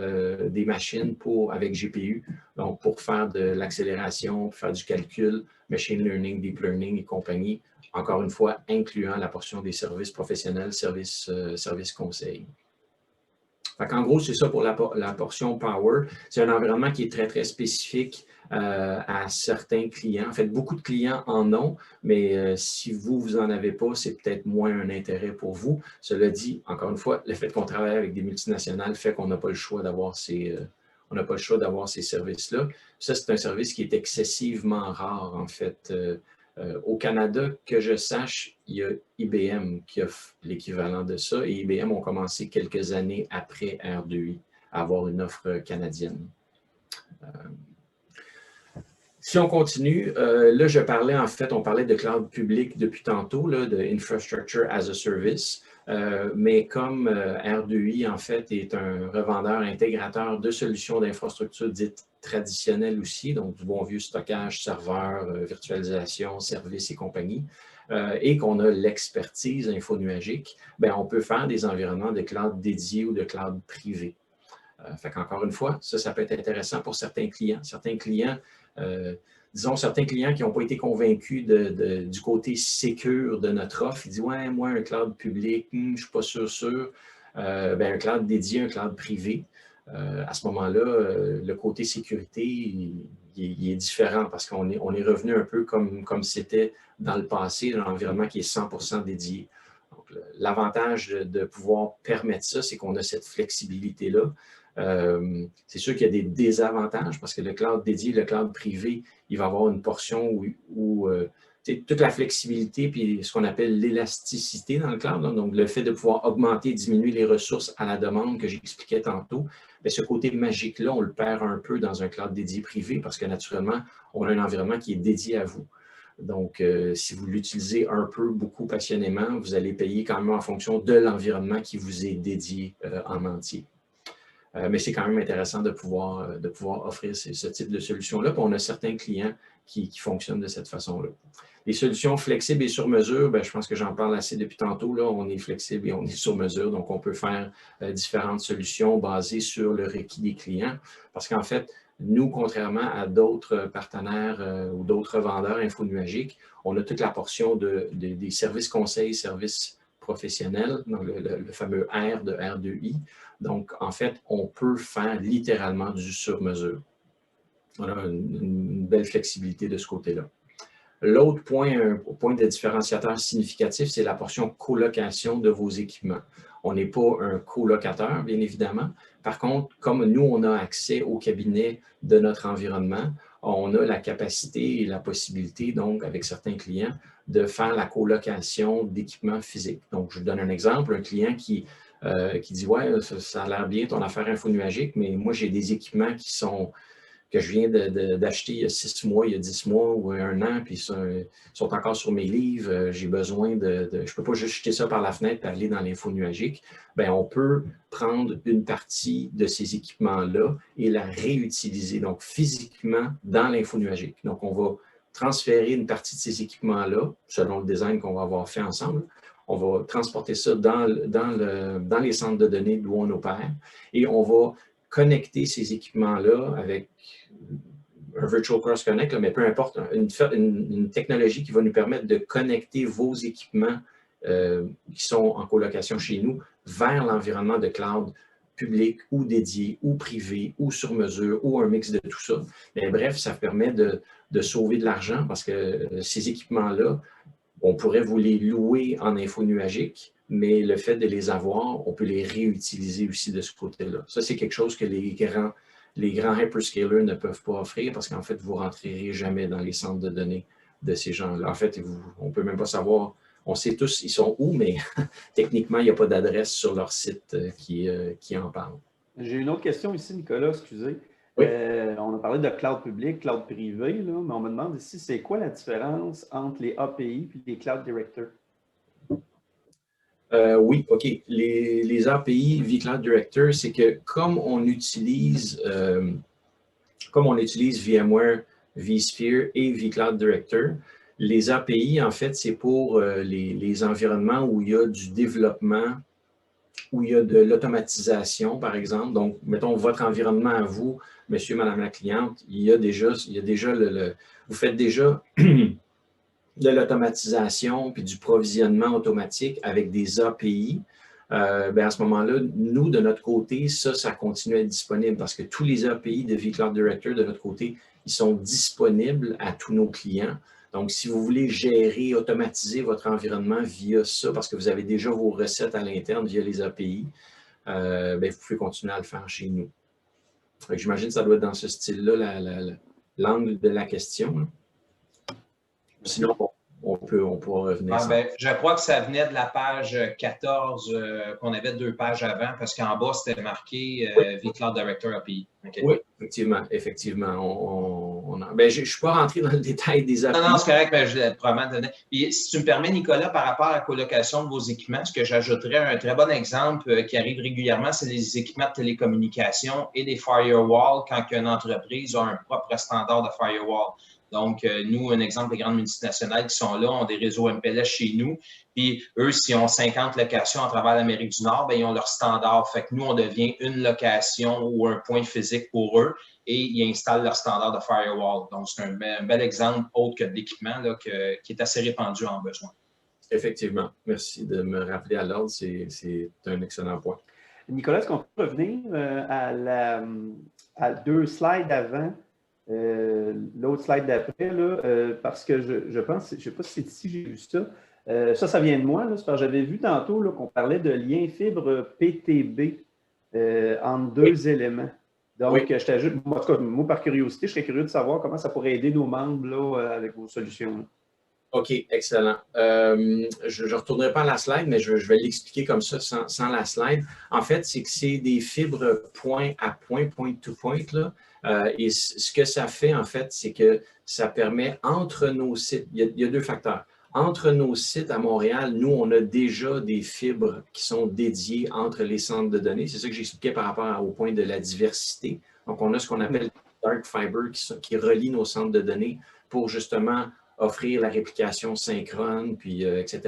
des machines avec GPU, donc pour faire de l'accélération, pour faire du calcul, machine learning, deep learning et compagnie. Encore une fois, incluant la portion des services professionnels, services conseils. En gros, c'est ça pour la portion Power. C'est un environnement qui est très spécifique à certains clients. En fait, beaucoup de clients en ont, mais si vous n'en avez pas, c'est peut-être moins un intérêt pour vous. Cela dit, encore une fois, le fait qu'on travaille avec des multinationales fait qu'on n'a pas le choix d'avoir ces services-là. Ça, c'est un service qui est excessivement rare, en fait. Au Canada, que je sache, il y a IBM qui offre l'équivalent de ça et IBM ont commencé quelques années après R2I à avoir une offre canadienne. Si on continue, là, on parlait de cloud public depuis tantôt, là, de Infrastructure as a Service, mais comme R2I, en fait, est un revendeur intégrateur de solutions d'infrastructure dites traditionnelles aussi, donc du bon vieux stockage, serveur, virtualisation, services et compagnie, et qu'on a l'expertise info nuagique, on peut faire des environnements de cloud dédiés ou de cloud privé. Fait qu'encore une fois, ça peut être intéressant pour certains clients. Certains clients qui n'ont pas été convaincus du côté sécure de notre offre, ils disent « Ouais, moi, un cloud public, je ne suis pas sûr. Un cloud dédié, un cloud privé. À ce moment-là, le côté sécurité, il est différent parce qu'on est revenu un peu comme c'était dans le passé, un environnement qui est 100% dédié. L'avantage de pouvoir permettre ça, c'est qu'on a cette flexibilité-là. C'est sûr qu'il y a des désavantages parce que le cloud dédié, le cloud privé, il va avoir une portion où toute la flexibilité puis ce qu'on appelle l'élasticité dans le cloud, là, donc le fait de pouvoir augmenter, diminuer les ressources à la demande que j'expliquais tantôt, ce côté magique-là, on le perd un peu dans un cloud dédié privé parce que naturellement, on a un environnement qui est dédié à vous. Donc, si vous l'utilisez un peu, beaucoup passionnément, vous allez payer quand même en fonction de l'environnement qui vous est dédié en entier. Mais c'est quand même intéressant de pouvoir offrir ce type de solution-là. Puis on a certains clients qui fonctionnent de cette façon-là. Les solutions flexibles et sur mesure, je pense que j'en parle assez depuis tantôt. Là, on est flexible et on est sur mesure. Donc, on peut faire différentes solutions basées sur le requis des clients. Parce qu'en fait, nous, contrairement à d'autres partenaires ou d'autres vendeurs infonuagiques, on a toute la portion des services conseils, services professionnels, donc le fameux R de R2I. Donc, en fait, on peut faire littéralement du sur-mesure. On a une belle flexibilité de ce côté-là. L'autre point, un point de différenciateur significatif, c'est la portion colocation de vos équipements. On n'est pas un colocateur, bien évidemment. Par contre, comme nous, on a accès au cabinet de notre environnement, on a la capacité et la possibilité, donc, avec certains clients, de faire la colocation d'équipements physiques. Donc, je vous donne un exemple, un client qui dit « Ouais, ça a l'air bien ton affaire infonuagique, mais moi, j'ai des équipements que je viens d'acheter il y a 6 mois, il y a 10 mois ou 1 an, puis ils sont encore sur mes livres. J'ai besoin je ne peux pas juste jeter ça par la fenêtre et aller dans l'info nuagique. » Bien, on peut prendre une partie de ces équipements-là et la réutiliser, donc physiquement, dans l'info nuagique. Donc, on va transférer une partie de ces équipements-là, selon le design qu'on va avoir fait ensemble. On va transporter ça dans les centres de données d'où on opère et on va connecter ces équipements-là avec un Virtual Cross Connect, mais peu importe, une technologie qui va nous permettre de connecter vos équipements qui sont en colocation chez nous vers l'environnement de cloud public ou dédié ou privé ou sur mesure ou un mix de tout ça. Mais bref, ça permet de sauver de l'argent parce que ces équipements-là, on pourrait vous les louer en info nuagique, mais le fait de les avoir, on peut les réutiliser aussi de ce côté-là. Ça, c'est quelque chose que les grands hyperscalers ne peuvent pas offrir parce qu'en fait, vous ne rentrerez jamais dans les centres de données de ces gens-là. En fait, on ne peut même pas savoir, on sait tous ils sont où, mais techniquement, il n'y a pas d'adresse sur leur site qui en parle.
J'ai une autre question ici, Nicolas, excusez.
Oui.
On a parlé de cloud public, cloud privé, là, mais on me demande ici, c'est quoi la différence entre les API et les cloud directors?
Oui, OK. Les API vCloud Director, c'est que comme on utilise VMware, vSphere et vCloud Director, les API, en fait, c'est pour les environnements où il y a du développement, où il y a de l'automatisation, par exemple. Donc, mettons votre environnement à vous, monsieur, madame la cliente, il y a déjà vous faites déjà de l'automatisation puis du provisionnement automatique avec des API, bien à ce moment-là, nous, de notre côté, ça continue à être disponible parce que tous les API de vCloud Director, de notre côté, ils sont disponibles à tous nos clients. Donc, si vous voulez gérer, automatiser votre environnement via ça, parce que vous avez déjà vos recettes à l'interne via les API, bien, vous pouvez continuer à le faire chez nous. J'imagine que ça doit être dans ce style-là, l'angle de la question. Là. Sinon, on pourra revenir.
Ben, je crois que ça venait de la page 14, qu'on avait 2 pages avant, parce qu'en bas, c'était marqué vCloud Director API. Okay.
Oui, effectivement. Ben, je ne suis pas rentré dans le détail des API.
Non, c'est correct, mais je l'ai probablement donné. Puis, si tu me permets, Nicolas, par rapport à la colocation de vos équipements, ce que j'ajouterais un très bon exemple qui arrive régulièrement, c'est les équipements de télécommunication et des firewalls quand une entreprise a un propre standard de firewall. Donc, nous, un exemple, les grandes multinationales qui sont là ont des réseaux MPLS chez nous. Puis, eux, s'ils ont 50 locations à travers l'Amérique du Nord, bien, ils ont leur standard. Fait que nous, on devient une location ou un point physique pour eux et ils installent leur standard de firewall. Donc, c'est un bel exemple autre que de l'équipement qui est assez répandu en besoin.
Effectivement. Merci de me rappeler à l'ordre. C'est un excellent point.
Nicolas, est-ce qu'on peut revenir à 2 slides avant? L'autre slide d'après, parce que je pense, je ne sais pas si c'est ici que j'ai vu ça. Ça vient de moi, là, parce que j'avais vu tantôt qu'on parlait de lien fibre PTB entre 2 éléments. Donc, je t'ajoute, moi, par curiosité, je serais curieux de savoir comment ça pourrait aider nos membres là, avec vos solutions. Là.
OK, excellent. Je ne retournerai pas à la slide, mais je vais l'expliquer comme ça, sans la slide. En fait, c'est que c'est des fibres point à point, point to point, là. Et ce que ça fait, en fait, c'est que ça permet entre nos sites, il y a 2 facteurs. Entre nos sites à Montréal, nous, on a déjà des fibres qui sont dédiées entre les centres de données. C'est ça que j'expliquais par rapport au point de la diversité. Donc, on a ce qu'on appelle dark fiber qui relie nos centres de données pour justement offrir la réplication synchrone, puis etc.,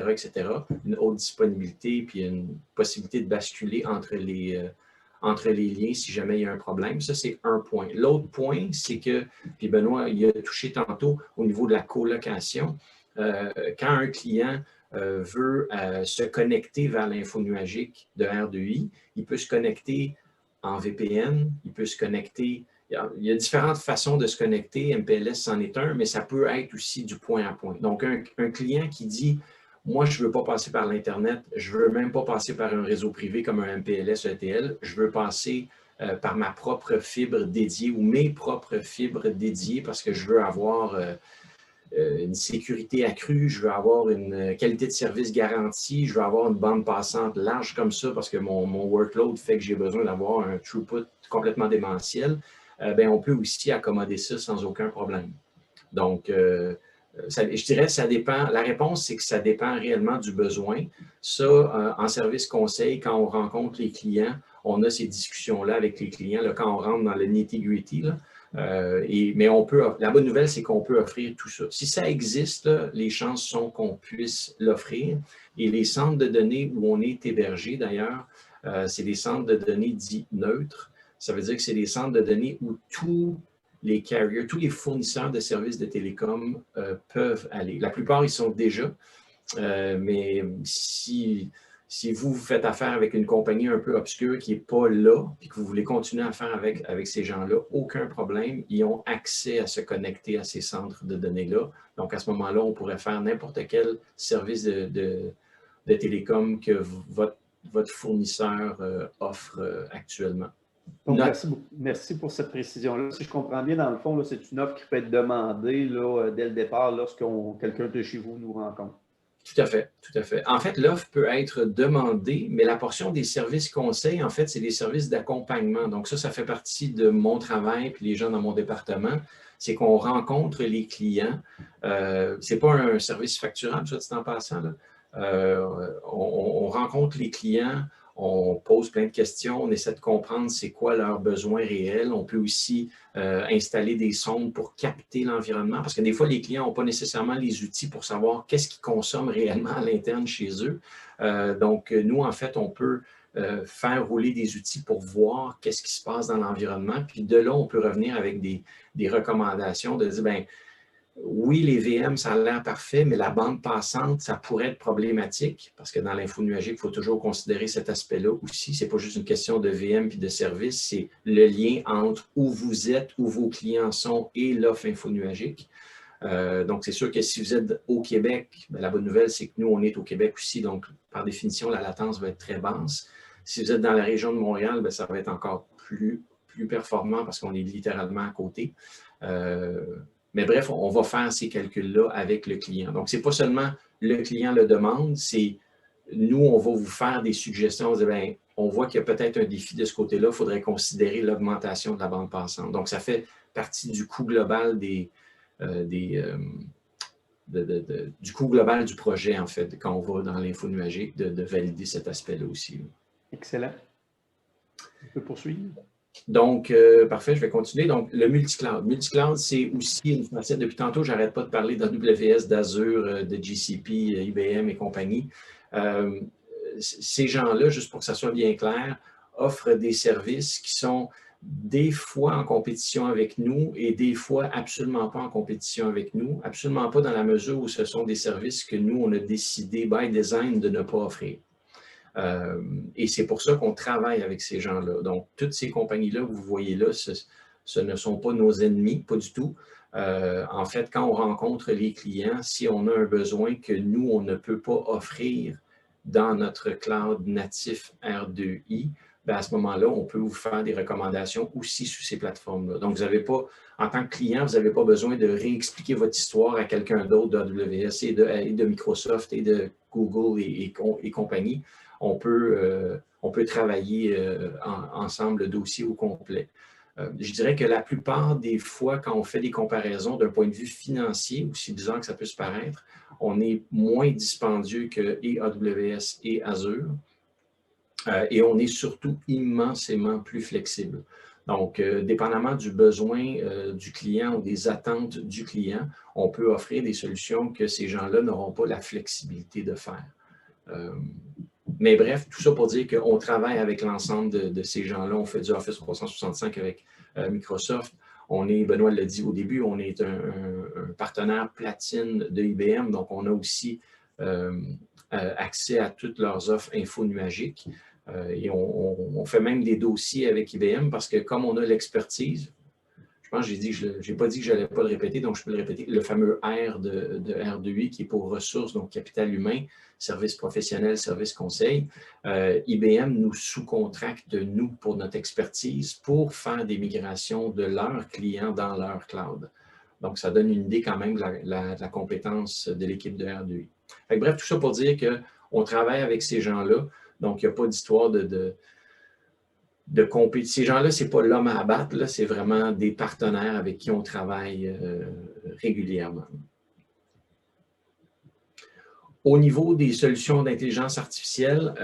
une haute disponibilité, puis une possibilité de basculer entre les liens si jamais il y a un problème. Ça, c'est un point. L'autre point, c'est que, puis Benoît, il a touché tantôt au niveau de la colocation. Quand un client veut se connecter vers l'info nuagique de R2I, il peut se connecter en VPN, il peut se connecter. Il y a différentes façons de se connecter. MPLS, c'en est un, mais ça peut être aussi du point à point. Donc, un client qui dit « Moi, je ne veux pas passer par l'Internet, je ne veux même pas passer par un réseau privé comme un MPLS ETL, je veux passer par ma propre fibre dédiée ou mes propres fibres dédiées parce que je veux avoir une sécurité accrue, je veux avoir une qualité de service garantie, je veux avoir une bande passante large comme ça parce que mon workload fait que j'ai besoin d'avoir un throughput complètement démentiel, ben, on peut aussi accommoder ça sans aucun problème. Donc, je dirais que ça dépend. La réponse, c'est que ça dépend réellement du besoin. Ça, en service conseil, quand on rencontre les clients, on a ces discussions-là avec les clients, là, quand on rentre dans le nitty-gritty. Mais la bonne nouvelle, c'est qu'on peut offrir tout ça. Si ça existe, là, les chances sont qu'on puisse l'offrir. Et les centres de données où on est hébergé, d'ailleurs, c'est des centres de données dits neutres. Ça veut dire que c'est des centres de données où tous les carriers, tous les fournisseurs de services de télécom peuvent aller. La plupart, ils sont déjà, mais si vous faites affaire avec une compagnie un peu obscure qui n'est pas là, et que vous voulez continuer à faire avec ces gens-là, aucun problème. Ils ont accès à se connecter à ces centres de données-là. Donc, à ce moment-là, on pourrait faire n'importe quel service de télécom que votre fournisseur offre actuellement.
Donc, merci pour cette précision-là. Si je comprends bien, dans le fond, c'est une offre qui peut être demandée là, dès le départ lorsque quelqu'un de chez vous nous rencontre.
Tout à fait, tout à fait. En fait, l'offre peut être demandée, mais la portion des services conseils, en fait, c'est des services d'accompagnement. Donc ça fait partie de mon travail, puis les gens dans mon département, c'est qu'on rencontre les clients. Ce n'est pas un service facturable, ça, dit en passant, là. On rencontre les clients, on pose plein de questions, on essaie de comprendre c'est quoi leurs besoins réels. On peut aussi installer des sondes pour capter l'environnement parce que des fois, les clients n'ont pas nécessairement les outils pour savoir qu'est-ce qu'ils consomment réellement à l'interne chez eux. Donc, nous, en fait, on peut faire rouler des outils pour voir qu'est-ce qui se passe dans l'environnement. Puis de là, on peut revenir avec des recommandations de dire, bien, oui, les VM, ça a l'air parfait, mais la bande passante, ça pourrait être problématique parce que dans l'info nuagique, il faut toujours considérer cet aspect-là aussi. Ce n'est pas juste une question de VM puis de service, c'est le lien entre où vous êtes, où vos clients sont et l'offre info nuagique. Donc, c'est sûr que si vous êtes au Québec, bien, la bonne nouvelle, c'est que nous, on est au Québec aussi. Donc, par définition, la latence va être très basse. Si vous êtes dans la région de Montréal, bien, ça va être encore plus performant parce qu'on est littéralement à côté. Mais bref, on va faire ces calculs-là avec le client. Donc, ce n'est pas seulement le client le demande, c'est nous, on va vous faire des suggestions. On voit qu'il y a peut-être un défi de ce côté-là, il faudrait considérer l'augmentation de la bande passante. Donc, ça fait partie du coût global du coût global du projet, en fait, quand on va dans l'info nuagique, de valider cet aspect-là aussi.
Excellent. On peut poursuivre.
Donc, parfait, je vais continuer. Donc, le multicloud. Multicloud, c'est aussi une facette. Depuis tantôt, je n'arrête pas de parler d'AWS, d'Azure, de GCP, IBM et compagnie. Ces gens-là, juste pour que ça soit bien clair, offrent des services qui sont des fois en compétition avec nous et des fois absolument pas en compétition avec nous. Absolument pas dans la mesure où ce sont des services que nous, on a décidé, by design, de ne pas offrir. Et c'est pour ça qu'on travaille avec ces gens-là. Donc, toutes ces compagnies-là que vous voyez là, ce ne sont pas nos ennemis, pas du tout. En fait, quand on rencontre les clients, si on a un besoin que nous, on ne peut pas offrir dans notre cloud natif R2I, bien à ce moment-là, on peut vous faire des recommandations aussi sur ces plateformes-là. Donc, vous n'avez pas, en tant que client, vous n'avez pas besoin de réexpliquer votre histoire à quelqu'un d'autre d'AWS et de Microsoft et de Google et compagnie. On peut travailler ensemble, le dossier au complet. Je dirais que la plupart des fois, quand on fait des comparaisons d'un point de vue financier, aussi bizarre que ça peut se paraître, on est moins dispendieux que AWS et Azure. Et on est surtout immensément plus flexible. Donc, dépendamment du besoin du client ou des attentes du client, on peut offrir des solutions que ces gens-là n'auront pas la flexibilité de faire. Mais bref, tout ça pour dire qu'on travaille avec l'ensemble de ces gens-là. On fait du Office 365 avec Microsoft. Benoît l'a dit au début, on est un partenaire platine de IBM, donc on a aussi accès à toutes leurs offres info nuagiques. Et on fait même des dossiers avec IBM parce que comme on a l'expertise, je pense que j'ai pas dit que je n'allais pas le répéter, donc je peux le répéter. Le fameux R de R2I qui est pour ressources, donc capital humain, services professionnels, services conseils. IBM nous sous-contracte, nous, pour notre expertise, pour faire des migrations de leurs clients dans leur cloud. Donc, ça donne une idée quand même de la compétence de l'équipe de R2I. Bref, tout ça pour dire qu'on travaille avec ces gens-là, donc il n'y a pas d'histoire de compétition. Ces gens-là, ce n'est pas l'homme à abattre, c'est vraiment des partenaires avec qui on travaille régulièrement. Au niveau des solutions d'intelligence artificielle,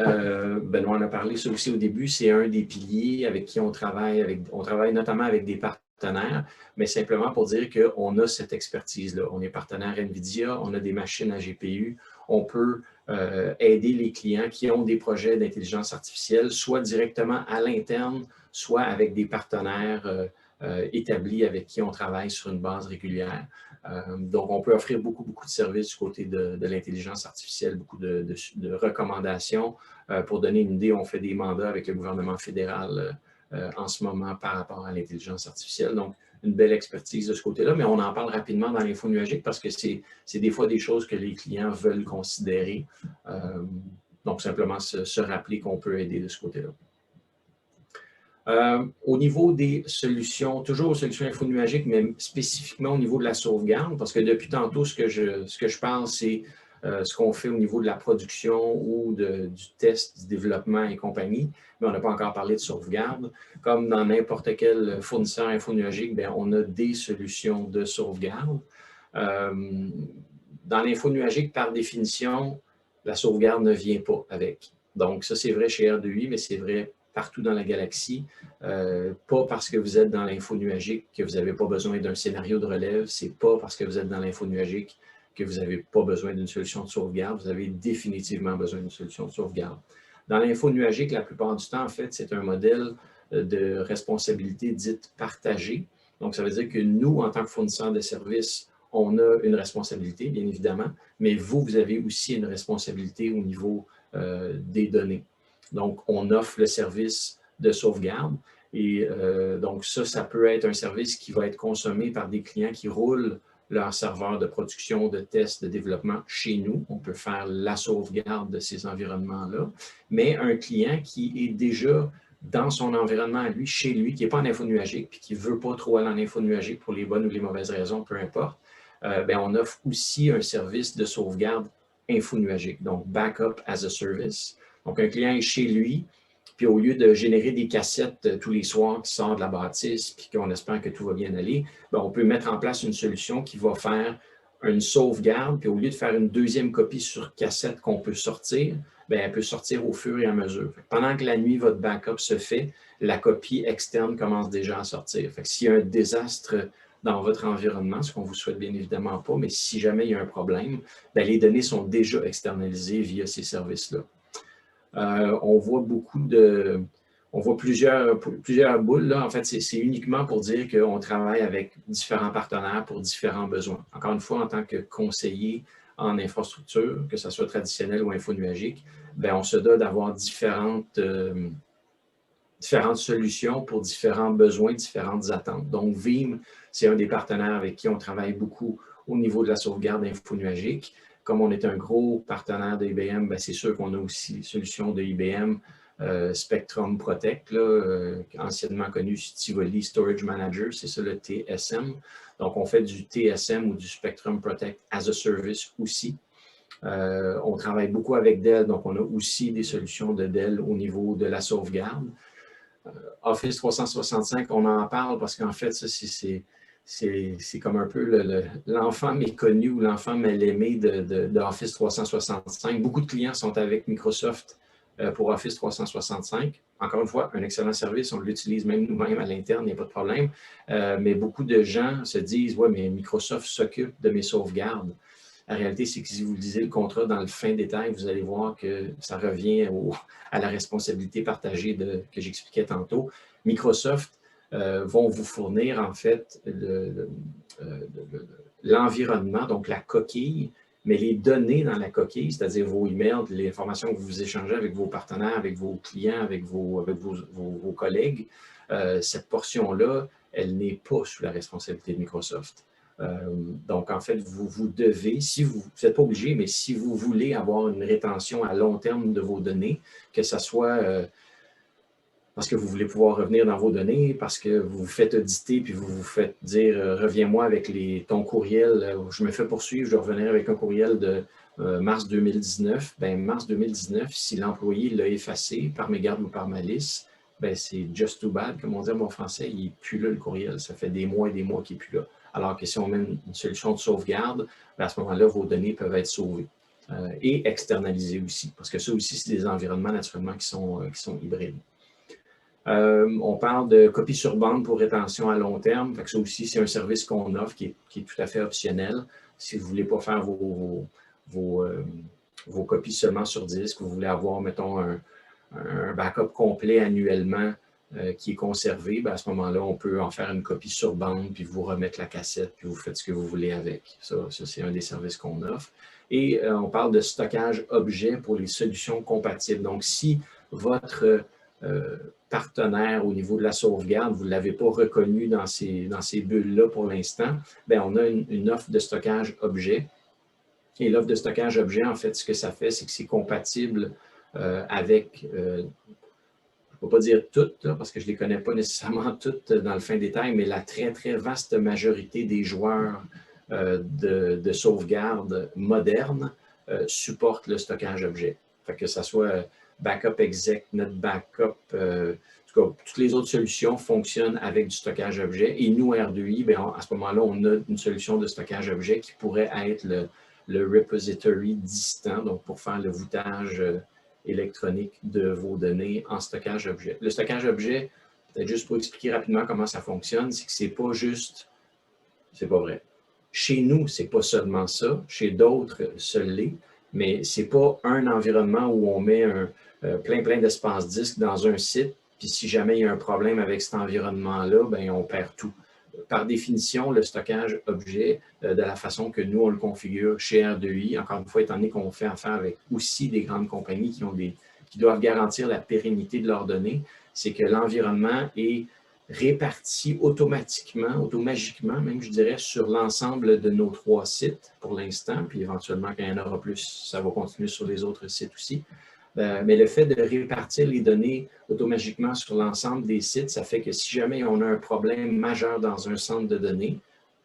Benoît en a parlé ça aussi au début, c'est un des piliers avec qui on travaille. On travaille notamment avec des partenaires, mais simplement pour dire qu'on a cette expertise-là. On est partenaire NVIDIA, on a des machines à GPU, on peut aider les clients qui ont des projets d'intelligence artificielle, soit directement à l'interne, soit avec des partenaires établis avec qui on travaille sur une base régulière. Donc, on peut offrir beaucoup de services du côté de l'intelligence artificielle, beaucoup de recommandations. Pour donner une idée, on fait des mandats avec le gouvernement fédéral en ce moment par rapport à l'intelligence artificielle. Donc, une belle expertise de ce côté-là, mais on en parle rapidement dans l'info nuagique parce que c'est des fois des choses que les clients veulent considérer. Donc, simplement se rappeler qu'on peut aider de ce côté-là. Au niveau des solutions, toujours aux solutions infonuagiques, mais spécifiquement au niveau de la sauvegarde, parce que depuis tantôt, ce que je parle, c'est ce qu'on fait au niveau de la production ou du test, du développement et compagnie, mais on n'a pas encore parlé de sauvegarde. Comme dans n'importe quel fournisseur infonuagique, bien, on a des solutions de sauvegarde. Dans l'infonuagique, par définition, la sauvegarde ne vient pas avec. Donc, ça, c'est vrai chez R2I, mais c'est vrai partout dans la galaxie. Pas parce que vous êtes dans l'info nuagique que vous n'avez pas besoin d'un scénario de relève. C'est pas parce que vous êtes dans l'info nuagique que vous n'avez pas besoin d'une solution de sauvegarde. Vous avez définitivement besoin d'une solution de sauvegarde. Dans l'info nuagique, la plupart du temps, en fait, c'est un modèle de responsabilité dite partagée. Donc, ça veut dire que nous, en tant que fournisseurs de services, on a une responsabilité, bien évidemment, mais vous avez aussi une responsabilité au niveau des données. Donc, on offre le service de sauvegarde et donc ça peut être un service qui va être consommé par des clients qui roulent leur serveur de production, de test, de développement chez nous. On peut faire la sauvegarde de ces environnements-là, mais un client qui est déjà dans son environnement à lui, chez lui, qui n'est pas en info nuagique puis qui ne veut pas trop aller en info nuagique pour les bonnes ou les mauvaises raisons, peu importe, bien, on offre aussi un service de sauvegarde info nuagique, donc Backup as a Service. Donc, un client est chez lui, puis au lieu de générer des cassettes tous les soirs qui sortent de la bâtisse, puis qu'on espère que tout va bien aller, bien, on peut mettre en place une solution qui va faire une sauvegarde, puis au lieu de faire une deuxième copie sur cassette qu'on peut sortir, bien, elle peut sortir au fur et à mesure. Pendant que la nuit, votre backup se fait, la copie externe commence déjà à sortir. S'il y a un désastre dans votre environnement, ce qu'on ne vous souhaite bien évidemment pas, mais si jamais il y a un problème, bien, les données sont déjà externalisées via ces services-là. On voit plusieurs boules. Là. En fait, c'est uniquement pour dire qu'on travaille avec différents partenaires pour différents besoins. Encore une fois, en tant que conseiller en infrastructure, que ce soit traditionnel ou infonuagique, bien, on se doit d'avoir différentes solutions pour différents besoins, différentes attentes. Donc, Veeam, c'est un des partenaires avec qui on travaille beaucoup au niveau de la sauvegarde infonuagique. Comme on est un gros partenaire d'IBM, c'est sûr qu'on a aussi les solutions de IBM Spectrum Protect, là, anciennement connu Tivoli Storage Manager, c'est ça le TSM. Donc, on fait du TSM ou du Spectrum Protect as a Service aussi. On travaille beaucoup avec Dell, donc on a aussi des solutions de Dell au niveau de la sauvegarde. Office 365, on en parle parce qu'en fait, ça, c'est comme un peu l'enfant méconnu ou l'enfant mal aimé de Office 365. Beaucoup de clients sont avec Microsoft pour Office 365. Encore une fois, un excellent service, on l'utilise même nous-mêmes à l'interne, il n'y a pas de problème. Mais beaucoup de gens se disent « Ouais, mais Microsoft s'occupe de mes sauvegardes ». La réalité, c'est que si vous lisez le contrat dans le fin détail, vous allez voir que ça revient à la responsabilité partagée que j'expliquais tantôt. Microsoft vont vous fournir en fait l'environnement, donc la coquille, mais les données dans la coquille, c'est-à-dire vos emails, les informations que vous échangez avec vos partenaires, avec vos clients, avec vos collègues, cette portion-là, elle n'est pas sous la responsabilité de Microsoft. Donc, en fait, vous devez, si vous n'êtes pas obligé, mais si vous voulez avoir une rétention à long terme de vos données, que ce soit parce que vous voulez pouvoir revenir dans vos données, parce que vous vous faites auditer, puis vous vous faites dire « Reviens-moi avec ton courriel, je me fais poursuivre, je dois revenir avec un courriel de mars 2019 », bien, mars 2019, si l'employé l'a effacé par mégarde ou par malice, bien, c'est « just too bad », comme on dit en bon français, il n'est plus là le courriel, ça fait des mois et des mois qu'il n'est plus là. Alors que si on met une solution de sauvegarde, bien, à ce moment-là, vos données peuvent être sauvées et externalisées aussi, parce que ça aussi, c'est des environnements naturellement qui sont hybrides. On parle de copie sur bande pour rétention à long terme. Fait que ça aussi, c'est un service qu'on offre qui est tout à fait optionnel. Si vous ne voulez pas faire vos copies seulement sur disque, vous voulez avoir, mettons, un backup complet annuellement qui est conservé, bien, à ce moment-là, on peut en faire une copie sur bande, puis vous remettre la cassette, puis vous faites ce que vous voulez avec. Ça c'est un des services qu'on offre. Et on parle de stockage objet pour les solutions compatibles. Donc, si votre partenaire au niveau de la sauvegarde, vous ne l'avez pas reconnu dans ces bulles-là pour l'instant, bien, on a une offre de stockage objet. Et l'offre de stockage objet, en fait, ce que ça fait, c'est que c'est compatible avec, je ne peux pas dire toutes, là, parce que je ne les connais pas nécessairement toutes dans le fin détail, mais la très, très vaste majorité des joueurs de sauvegarde modernes supportent le stockage objet. Fait que ça soit Backup Exec, NetBackup, en tout cas, toutes les autres solutions fonctionnent avec du stockage objet. Et nous, R2I, bien, à ce moment-là, on a une solution de stockage objet qui pourrait être le repository distant, donc pour faire le voûtage électronique de vos données en stockage objet. Le stockage objet, peut-être juste pour expliquer rapidement comment ça fonctionne, c'est que c'est pas juste, c'est pas vrai. Chez nous, c'est pas seulement ça. Chez d'autres, ce l'est. Mais ce n'est pas un environnement où on met plein d'espace disque dans un site, puis si jamais il y a un problème avec cet environnement-là, bien, on perd tout. Par définition, le stockage objet, de la façon que nous, on le configure chez R2I, encore une fois, étant donné qu'on fait affaire avec aussi des grandes compagnies qui doivent garantir la pérennité de leurs données, c'est que l'environnement est répartis automatiquement, automagiquement même, je dirais, sur l'ensemble de nos 3 sites pour l'instant, puis éventuellement, quand il y en aura plus, ça va continuer sur les autres sites aussi. Mais le fait de répartir les données automatiquement sur l'ensemble des sites, ça fait que si jamais on a un problème majeur dans un centre de données,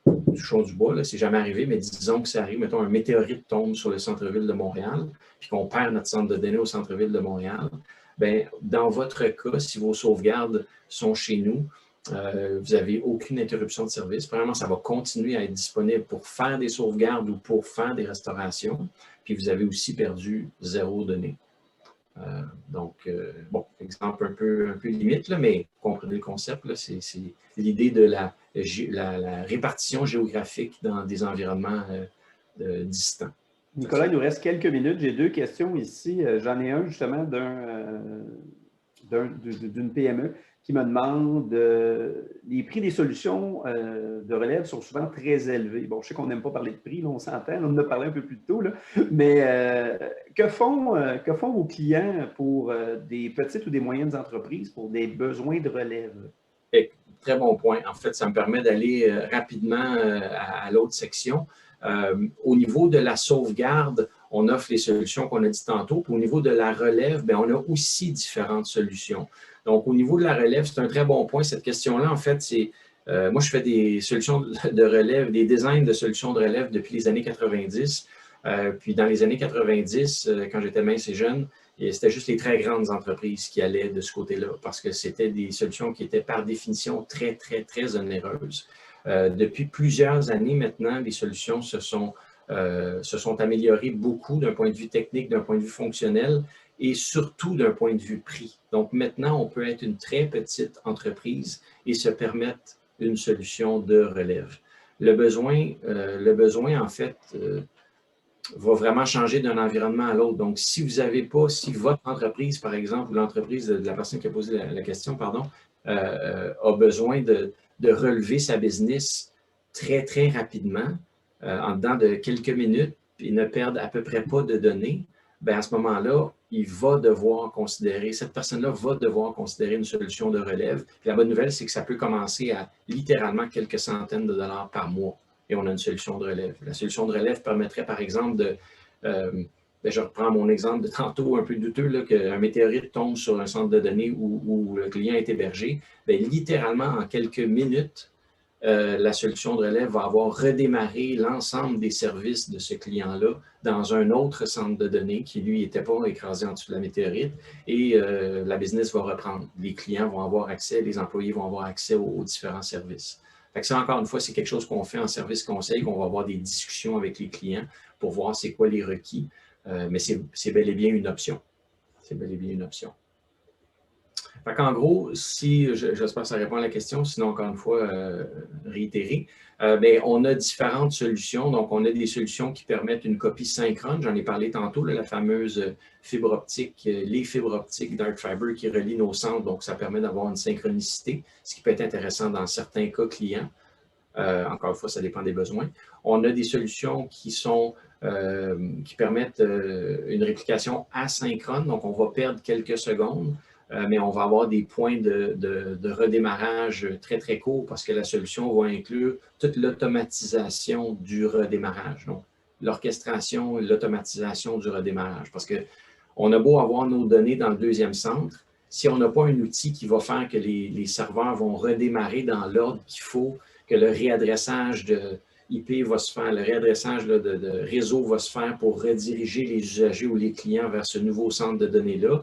touchons du bois, c'est jamais arrivé, mais disons que ça arrive, mettons, un météorite tombe sur le centre-ville de Montréal, puis qu'on perd notre centre de données au centre-ville de Montréal, bien, dans votre cas, si vos sauvegardes sont chez nous, vous n'avez aucune interruption de service. Premièrement, ça va continuer à être disponible pour faire des sauvegardes ou pour faire des restaurations. Puis vous avez aussi perdu 0 données. Donc, bon, exemple un peu limite, là, mais vous comprenez le concept. C'est l'idée de la répartition géographique dans des environnements distants.
Nicolas, il nous reste quelques minutes. J'ai 2 questions ici. J'en ai un justement d'une PME qui me demande les prix des solutions de relève sont souvent très élevés. Bon, je sais qu'on n'aime pas parler de prix, là, on s'entend, on en a parlé un peu plus tôt, là, mais que font vos clients pour des petites ou des moyennes entreprises pour des besoins de relève?
Très bon point. En fait, ça me permet d'aller rapidement à l'autre section. Au niveau de la sauvegarde, on offre les solutions qu'on a dit tantôt. Puis au niveau de la relève, bien, on a aussi différentes solutions. Donc, au niveau de la relève, c'est un très bon point. Cette question-là, en fait, c'est... moi, je fais des solutions de relève, des designs de solutions de relève depuis les années 90. Puis dans les années 90, quand j'étais mince et jeune, c'était juste les très grandes entreprises qui allaient de ce côté-là parce que c'était des solutions qui étaient par définition très, très, très onéreuses. Depuis plusieurs années maintenant, les solutions se sont améliorées beaucoup d'un point de vue technique, d'un point de vue fonctionnel et surtout d'un point de vue prix. Donc maintenant, on peut être une très petite entreprise et se permettre une solution de relève. Le besoin en fait, va vraiment changer d'un environnement à l'autre. Donc, si vous n'avez pas, si votre entreprise, par exemple, ou l'entreprise de la personne qui a posé la question, pardon, a besoin de relever sa business très, très rapidement, en dedans de quelques minutes, et ne perde à peu près pas de données, bien, à ce moment-là, cette personne-là va devoir considérer une solution de relève. Puis la bonne nouvelle, c'est que ça peut commencer à littéralement quelques centaines de dollars par mois et on a une solution de relève. La solution de relève permettrait, par exemple, je reprends mon exemple de tantôt un peu douteux, qu'un météorite tombe sur un centre de données où le client est hébergé. Bien, littéralement, en quelques minutes, la solution de relève va avoir redémarré l'ensemble des services de ce client-là dans un autre centre de données qui, lui, n'était pas écrasé en dessous de la météorite et la business va reprendre. Les clients vont avoir accès, les employés vont avoir accès aux différents services. Fait que ça, encore une fois, c'est quelque chose qu'on fait en service conseil, qu'on va avoir des discussions avec les clients pour voir c'est quoi les requis, mais c'est bel et bien une option. C'est bel et bien une option. Fait qu'en gros, j'espère que ça répond à la question, sinon, encore une fois, réitérer, on a différentes solutions. Donc, on a des solutions qui permettent une copie synchrone. J'en ai parlé tantôt, la fameuse fibre optique, les fibres optiques Dark Fiber qui relient nos centres. Donc, ça permet d'avoir une synchronicité, ce qui peut être intéressant dans certains cas clients. Encore une fois, ça dépend des besoins. On a des solutions qui permettent une réplication asynchrone. Donc, on va perdre quelques secondes. Mais on va avoir des points de redémarrage très, très courts parce que la solution va inclure toute l'automatisation du redémarrage. Donc, l'orchestration et l'automatisation du redémarrage. Parce qu'on a beau avoir nos données dans le deuxième centre, si on n'a pas un outil qui va faire que les serveurs vont redémarrer dans l'ordre qu'il faut, que le réadressage de IP va se faire, le réadressage de réseau va se faire pour rediriger les usagers ou les clients vers ce nouveau centre de données-là,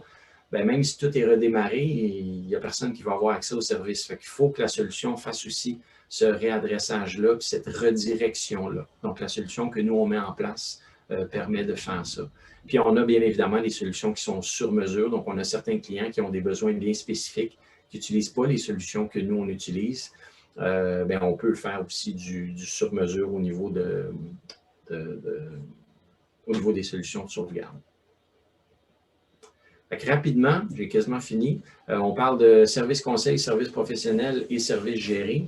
bien, même si tout est redémarré, il n'y a personne qui va avoir accès au service. Fait qu'il faut que la solution fasse aussi ce réadressage-là, puis cette redirection-là. Donc, la solution que nous, on met en place permet de faire ça. Puis, on a bien évidemment des solutions qui sont sur mesure. Donc, on a certains clients qui ont des besoins bien spécifiques, qui n'utilisent pas les solutions que nous, on utilise. Bien, on peut faire aussi du sur mesure au niveau au niveau des solutions de sauvegarde. Rapidement, j'ai quasiment fini. On parle de services conseils, services professionnels et services gérés.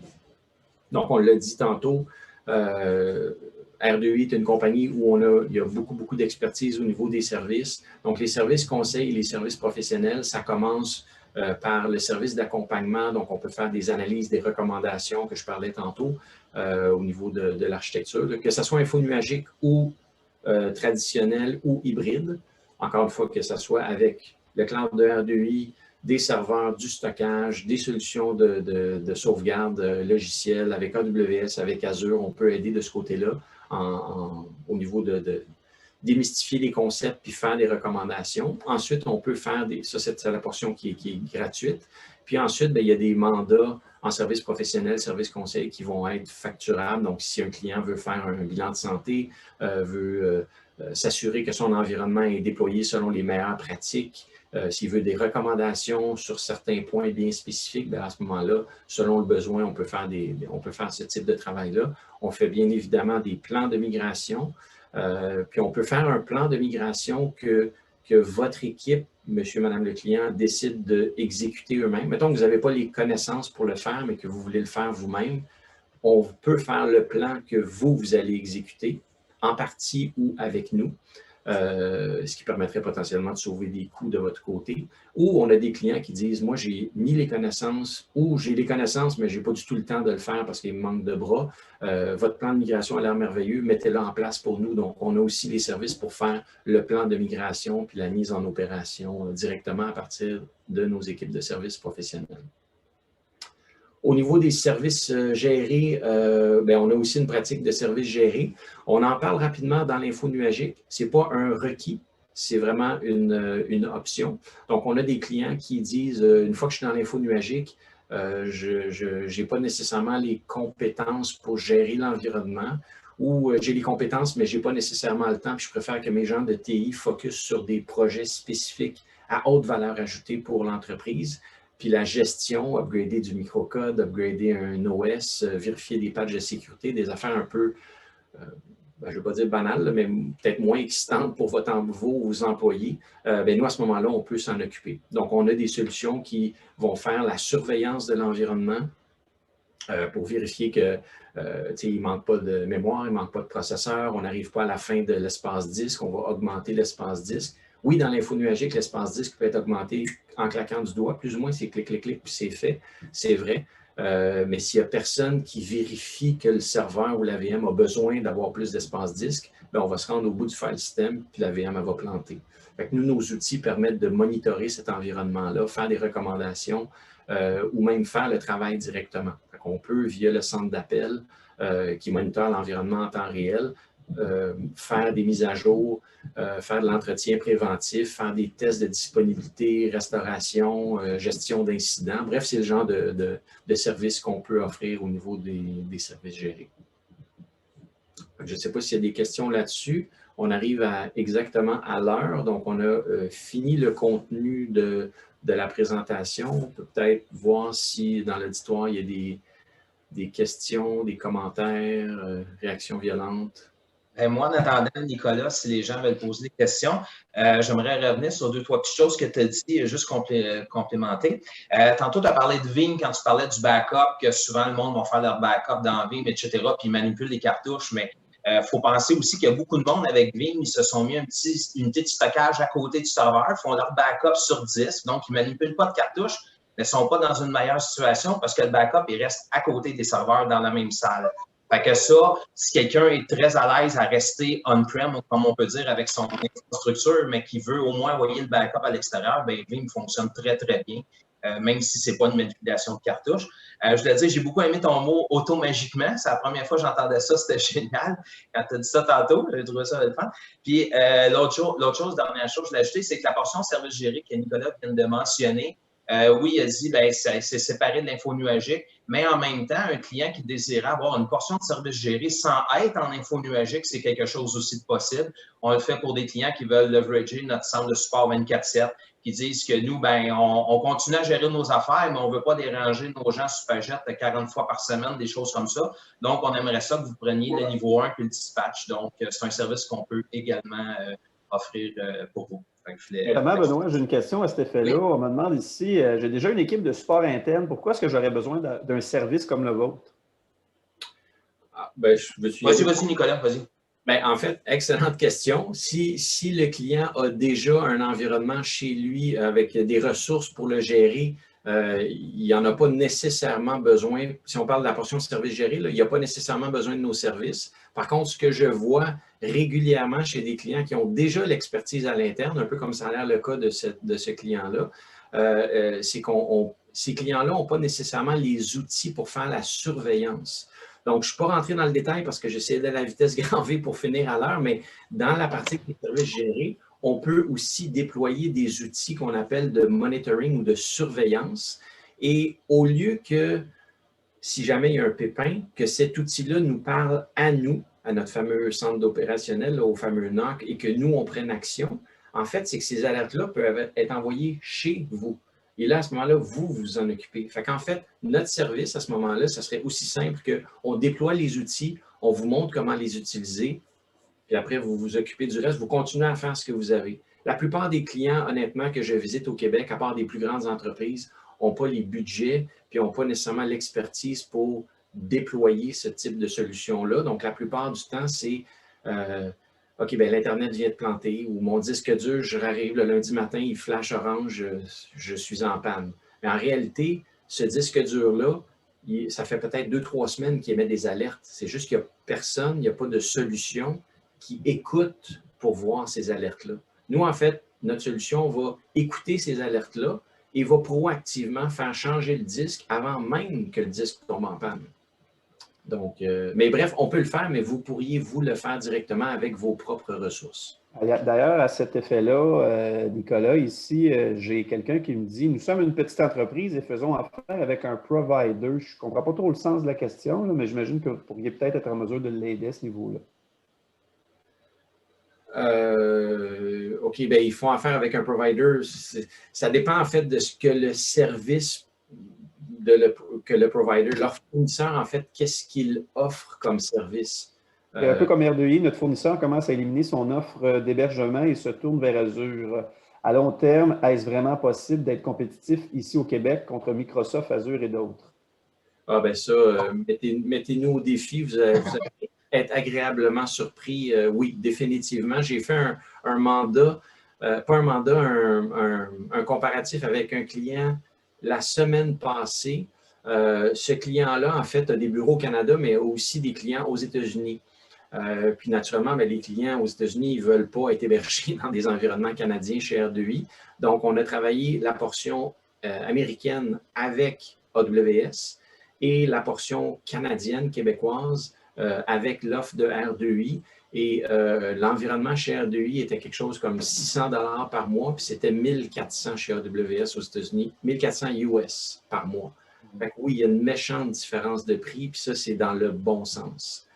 Donc, on l'a dit tantôt, R2I est une compagnie où il y a beaucoup d'expertise au niveau des services. Donc, les services conseils et les services professionnels, ça commence par le service d'accompagnement. Donc, on peut faire des analyses, des recommandations que je parlais tantôt au niveau de l'architecture, que ce soit infonuagique ou traditionnel ou hybride. Encore une fois, que ce soit avec le cloud de R2I, des serveurs, du stockage, des solutions de sauvegarde logicielle avec AWS, avec Azure, on peut aider de ce côté-là au niveau de démystifier les concepts puis faire des recommandations. Ensuite, on peut faire ça, c'est la portion qui est gratuite. Puis ensuite, bien, il y a des mandats en service professionnel, service conseil qui vont être facturables. Donc, si un client veut faire un bilan de santé, veut s'assurer que son environnement est déployé selon les meilleures pratiques, s'il veut des recommandations sur certains points bien spécifiques, bien à ce moment-là, selon le besoin, on peut faire ce type de travail-là. On fait bien évidemment des plans de migration, puis on peut faire un plan de migration que votre équipe, monsieur, madame le client, décide d'exécuter eux-mêmes. Mettons que vous n'avez pas les connaissances pour le faire, mais que vous voulez le faire vous-même, on peut faire le plan que vous allez exécuter, en partie ou avec nous. Ce qui permettrait potentiellement de sauver des coûts de votre côté. Ou on a des clients qui disent, moi, j'ai ni les connaissances ou j'ai les connaissances, mais je n'ai pas du tout le temps de le faire parce qu'il me manque de bras. Votre plan de migration a l'air merveilleux, mettez-le en place pour nous. Donc, on a aussi les services pour faire le plan de migration puis la mise en opération directement à partir de nos équipes de services professionnels. Au niveau des services gérés, on a aussi une pratique de services gérés. On en parle rapidement dans l'info nuagique. Ce n'est pas un requis, c'est vraiment une option. Donc, on a des clients qui disent, une fois que je suis dans l'info nuagique, je n'ai pas nécessairement les compétences pour gérer l'environnement ou j'ai les compétences, mais je n'ai pas nécessairement le temps. Puis je préfère que mes gens de TI focusent sur des projets spécifiques à haute valeur ajoutée pour l'entreprise. Puis la gestion, upgrader du microcode, upgrader un OS, vérifier des patchs de sécurité, des affaires un peu, je ne vais pas dire banales, mais peut-être moins excitantes pour vos employés. Nous, à ce moment-là, on peut s'en occuper. Donc, on a des solutions qui vont faire la surveillance de l'environnement, pour vérifier que il ne manque pas de mémoire, il ne manque pas de processeur, on n'arrive pas à la fin de l'espace disque, on va augmenter l'espace disque. Oui, dans l'info nuagique, l'espace disque peut être augmenté en claquant du doigt, plus ou moins, c'est clic, clic, clic, puis c'est fait, c'est vrai. Mais s'il n'y a personne qui vérifie que le serveur ou la VM a besoin d'avoir plus d'espace disque, bien, on va se rendre au bout du file system, puis la VM elle va planter. Fait que nous, nos outils permettent de monitorer cet environnement-là, faire des recommandations ou même faire le travail directement. Fait qu'on peut, via le centre d'appel qui monitore l'environnement en temps réel, faire des mises à jour, faire de l'entretien préventif, faire des tests de disponibilité, restauration, gestion d'incidents. Bref, c'est le genre de services qu'on peut offrir au niveau des services gérés. Je ne sais pas s'il y a des questions là-dessus. On arrive exactement à l'heure, donc on a fini le contenu de la présentation. On peut peut-être voir si dans l'auditoire, il y a des questions, des commentaires, réactions violentes.
Moi, en attendant, Nicolas, si les gens veulent poser des questions, j'aimerais revenir sur 2-3 petites choses que tu as dit, juste complémenter. Tantôt, tu as parlé de Veeam quand tu parlais du backup, que souvent le monde va faire leur backup dans Veeam, etc., puis ils manipulent les cartouches, mais il faut penser aussi qu'il y a beaucoup de monde avec Veeam, ils se sont mis une petite unité de stockage à côté du serveur, font leur backup sur disque, donc ils ne manipulent pas de cartouches, mais ne sont pas dans une meilleure situation parce que le backup, il reste à côté des serveurs dans la même salle. Fait que ça, si quelqu'un est très à l'aise à rester on-prem, comme on peut dire, avec son infrastructure, mais qui veut au moins envoyer le backup à l'extérieur, bien, Veeam fonctionne très, très bien, même si ce n'est pas une manipulation de cartouche. Je voulais dire, j'ai beaucoup aimé ton mot « automagiquement ». C'est la première fois que j'entendais ça, c'était génial. Quand tu as dit ça tantôt, j'ai trouvé ça le fun. Puis l'autre chose, dernière chose, je l'ai ajouté, c'est que la portion service géré que Nicolas vient de mentionner, oui, il a dit ben c'est séparé de l'info nuagique, mais en même temps, un client qui désirait avoir une portion de service géré sans être en info nuagique, c'est quelque chose aussi de possible. On le fait pour des clients qui veulent leverager notre centre de support 24/7, qui disent que nous, ben, on continue à gérer nos affaires, mais on ne veut pas déranger nos gens Superjet 40 fois par semaine, des choses comme ça. Donc, on aimerait ça que vous preniez le niveau 1 puis le dispatch. Donc, c'est un service qu'on peut également offrir pour vous.
Justement, Benoît, j'ai une question à cet effet-là. Oui. On me demande ici, j'ai déjà une équipe de support interne. Pourquoi est-ce que j'aurais besoin d'un service comme le vôtre?
Vas-y, Nicolas, vas-y.
Ben, en fait, excellente question. Si le client a déjà un environnement chez lui avec des ressources pour le gérer, il n'y en a pas nécessairement besoin, si on parle de la portion de service géré, là, il n'y a pas nécessairement besoin de nos services. Par contre, ce que je vois régulièrement chez des clients qui ont déjà l'expertise à l'interne, un peu comme ça a l'air le cas de ce client-là, c'est que ces clients-là n'ont pas nécessairement les outils pour faire la surveillance. Donc, je ne suis pas rentré dans le détail parce que j'essaie d'aller à la vitesse grand V pour finir à l'heure, mais dans la partie des services gérés, on peut aussi déployer des outils qu'on appelle de monitoring ou de surveillance. Et au lieu que, si jamais il y a un pépin, que cet outil-là nous parle à nous, à notre fameux centre d'opérationnel, au fameux NOC, et que nous, on prenne action, en fait, c'est que ces alertes-là peuvent être envoyées chez vous. Et là, à ce moment-là, vous vous en occupez. Fait qu'en fait, notre service, à ce moment-là, ça serait aussi simple qu'on déploie les outils, on vous montre comment les utiliser, puis après, vous vous occupez du reste, vous continuez à faire ce que vous avez. La plupart des clients, honnêtement, que je visite au Québec, à part des plus grandes entreprises, n'ont pas les budgets, puis n'ont pas nécessairement l'expertise pour déployer ce type de solution-là. Donc, la plupart du temps, c'est OK, bien, l'Internet vient de planter ou mon disque dur, je arrive le lundi matin, il flash orange, je suis en panne. Mais en réalité, ce disque dur-là, ça fait peut-être 2-3 semaines qu'il émet des alertes. C'est juste qu'il n'y a personne, il n'y a pas de solution qui écoute pour voir ces alertes-là. Nous, en fait, notre solution va écouter ces alertes-là et va proactivement faire changer le disque avant même que le disque tombe en panne. Donc, mais bref, on peut le faire, mais vous pourriez vous le faire directement avec vos propres ressources.
D'ailleurs, à cet effet-là, Nicolas, ici, j'ai quelqu'un qui me dit « Nous sommes une petite entreprise et faisons affaire avec un provider. » Je ne comprends pas trop le sens de la question, là, mais j'imagine que vous pourriez peut-être être en mesure de l'aider à ce niveau-là.
OK, bien, ils font affaire avec un provider. Ça dépend en fait de ce que le service que le provider, leur fournisseur, en fait, qu'est-ce qu'il offre comme service.
Un peu comme R2I, notre fournisseur commence à éliminer son offre d'hébergement et se tourne vers Azure. À long terme, est-ce vraiment possible d'être compétitif ici au Québec contre Microsoft, Azure et d'autres?
Ah ben ça, mettez-nous au défi, vous allez être agréablement surpris. Oui, définitivement. J'ai fait un mandat, pas un mandat, un comparatif avec un client la semaine passée. Ce client-là, en fait, a des bureaux au Canada, mais aussi des clients aux États-Unis. Puis naturellement, bien, les clients aux États-Unis, ils ne veulent pas être hébergés dans des environnements canadiens chez R2I. Donc, on a travaillé la portion américaine avec AWS et la portion canadienne, québécoise, avec l'offre de R2I. Et l'environnement chez R2I était quelque chose comme 600 $ par mois, puis c'était 1400 chez AWS aux États-Unis, 1400 US par mois. Fait que oui, il y a une méchante différence de prix, puis ça, c'est dans le bon sens.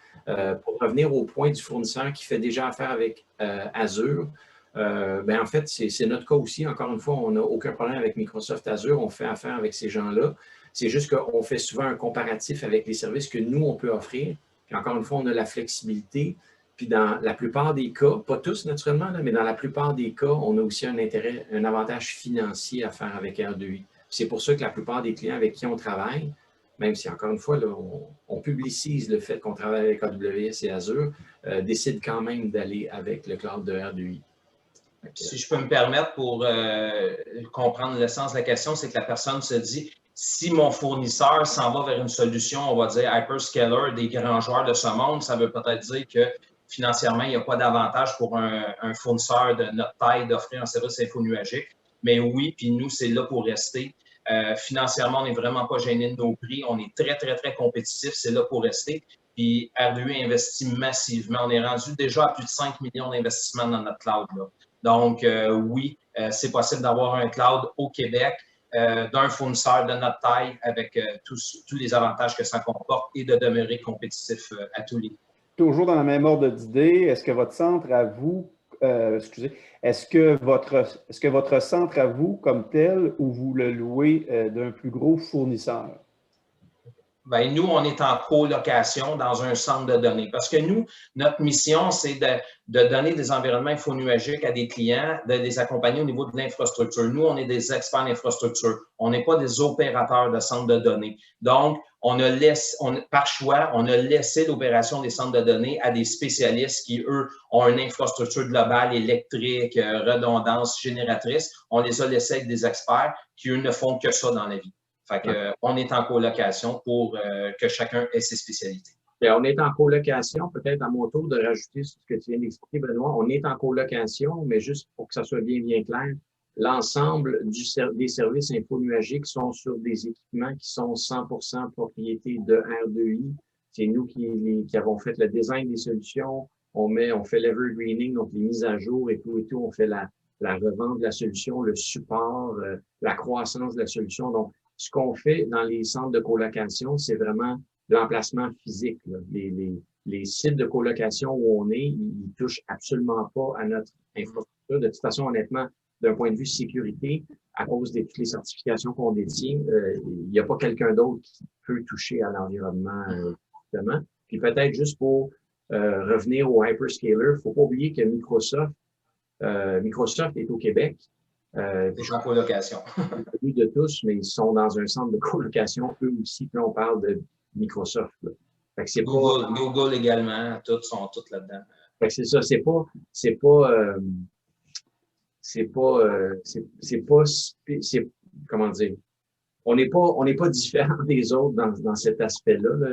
Pour revenir au point du fournisseur qui fait déjà affaire avec Azure, ben en fait, c'est notre cas aussi. Encore une fois, on n'a aucun problème avec Microsoft Azure. On fait affaire avec ces gens-là. C'est juste qu'on fait souvent un comparatif avec les services que nous, on peut offrir. Puis encore une fois, on a la flexibilité. Puis dans la plupart des cas, pas tous naturellement, là, mais dans la plupart des cas, on a aussi un intérêt, un avantage financier à faire avec R2I. C'est pour ça que la plupart des clients avec qui on travaille, même si, encore une fois, là, on publicise le fait qu'on travaille avec AWS et Azure, décident quand même d'aller avec le cloud de R2I.
Si je peux me permettre pour comprendre le sens de la question, c'est que la personne se dit, si mon fournisseur s'en va vers une solution, on va dire hyperscaler, des grands joueurs de ce monde, ça veut peut-être dire que financièrement, il n'y a pas d'avantage pour un fournisseur de notre taille d'offrir un service infonuagique. Mais oui, puis nous, c'est là pour rester. Financièrement, on n'est vraiment pas gêné de nos prix. On est très, très, très compétitif. C'est là pour rester. Puis R2I investit massivement. On est rendu déjà à plus de 5 millions d'investissements dans notre cloud, là. Donc, oui, c'est possible d'avoir un cloud au Québec d'un fournisseur de notre taille avec tous les avantages que ça comporte et de demeurer compétitif à tous les niveaux.
Toujours dans la même ordre d'idée, est-ce que votre centre à vous, est-ce que votre centre à vous comme tel ou vous le louez d'un plus gros fournisseur?
Bien, nous, on est en colocation dans un centre de données parce que nous, notre mission, c'est de donner des environnements infonuagiques à des clients, de les accompagner au niveau de l'infrastructure. Nous, on est des experts d'infrastructure. On n'est pas des opérateurs de centres de données. Donc, par choix, on a laissé l'opération des centres de données à des spécialistes qui, eux, ont une infrastructure globale, électrique, redondance, génératrice. On les a laissés avec des experts qui, eux, ne font que ça dans la vie. Fait qu'on est en colocation pour que chacun ait ses spécialités.
Bien, on est en colocation, peut-être à mon tour de rajouter ce que tu viens d'expliquer, Benoît. On est en colocation, mais juste pour que ça soit bien, bien clair, l'ensemble des services infonuagiques sont sur des équipements qui sont 100% propriété de R2I. C'est nous qui avons fait le design des solutions. On fait l'evergreening, donc les mises à jour et tout. On fait la revente de la solution, le support, la croissance de la solution. Donc, ce qu'on fait dans les centres de colocation, c'est vraiment l'emplacement physique. Là. Les sites de colocation où on est, ils touchent absolument pas à notre infrastructure. De toute façon, honnêtement, d'un point de vue sécurité, à cause de toutes les certifications qu'on détient, il n'y a pas quelqu'un d'autre qui peut toucher à l'environnement justement. Puis peut-être juste pour revenir au hyperscaler, il ne faut pas oublier que Microsoft est au Québec.
Des en colocation.
De tous, mais ils sont dans un centre de colocation, eux aussi, puis on parle de Microsoft. Là. Fait que c'est
Google également, tous sont tous là-dedans.
Fait que c'est ça, comment dire, on n'est pas différent des autres dans cet aspect-là, là.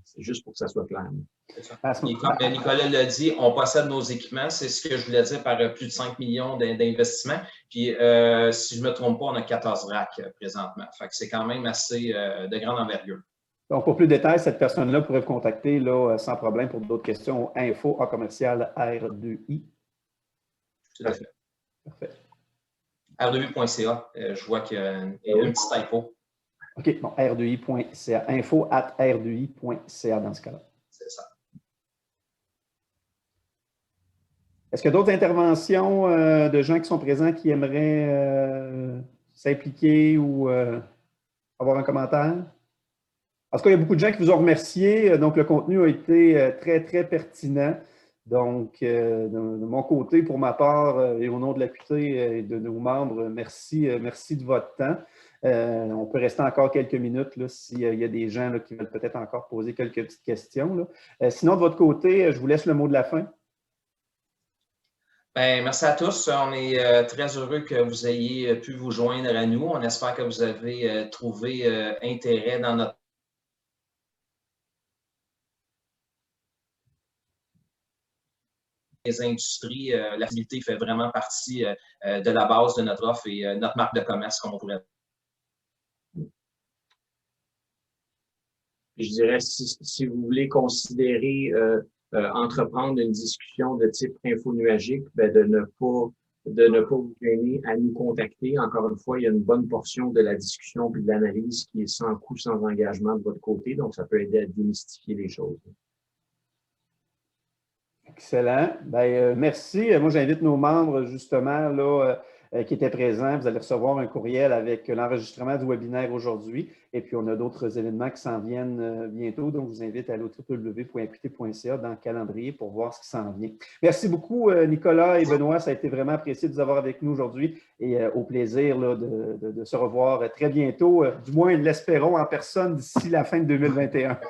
C'est juste pour que ça soit clair.
Et comme Nicolas l'a dit, on possède nos équipements. C'est ce que je voulais dire par plus de 5 millions d'investissements. Puis, si je ne me trompe pas, on a 14 racks présentement. Fait que c'est quand même assez de grande envergure.
Donc, pour plus de détails, cette personne-là pourrait vous contacter là, sans problème pour d'autres questions. info@r2i.
Tout à fait.
Parfait.
R2i.ca, je vois qu'il y a une petite typo.
OK, bon, r2i.ca. info@r2i.ca dans ce cas-là.
C'est ça.
Est-ce qu'il y a d'autres interventions de gens qui sont présents qui aimeraient s'impliquer ou avoir un commentaire? En tout cas, il y a beaucoup de gens qui vous ont remercié. Donc, le contenu a été très, très pertinent. Donc, de mon côté, pour ma part et au nom de l'AQT et de nos membres, merci de votre temps. On peut rester encore quelques minutes s'il y a des gens là, qui veulent peut-être encore poser quelques petites questions. Sinon, de votre côté, je vous laisse le mot de la fin.
Bien, merci à tous. On est très heureux que vous ayez pu vous joindre à nous. On espère que vous avez trouvé intérêt dans notre industries. La fidélité fait vraiment partie de la base de notre offre et notre marque de commerce, comme on pourrait.
Je dirais, si vous voulez considérer entreprendre une discussion de type infonuagique, de ne pas vous gêner à nous contacter. Encore une fois, il y a une bonne portion de la discussion et de l'analyse qui est sans coût, sans engagement de votre côté. Donc, ça peut aider à démystifier les choses.
Excellent. Bien, merci. Moi, j'invite nos membres, justement, là, qui étaient présents. Vous allez recevoir un courriel avec l'enregistrement du webinaire aujourd'hui. Et puis, on a d'autres événements qui s'en viennent bientôt. Donc, je vous invite à aller au www.equité.ca dans le calendrier pour voir ce qui s'en vient. Merci beaucoup, Nicolas et Benoît. Ça a été vraiment apprécié de vous avoir avec nous aujourd'hui et au plaisir là, de se revoir très bientôt. Du moins, l'espérons en personne d'ici la fin de 2021.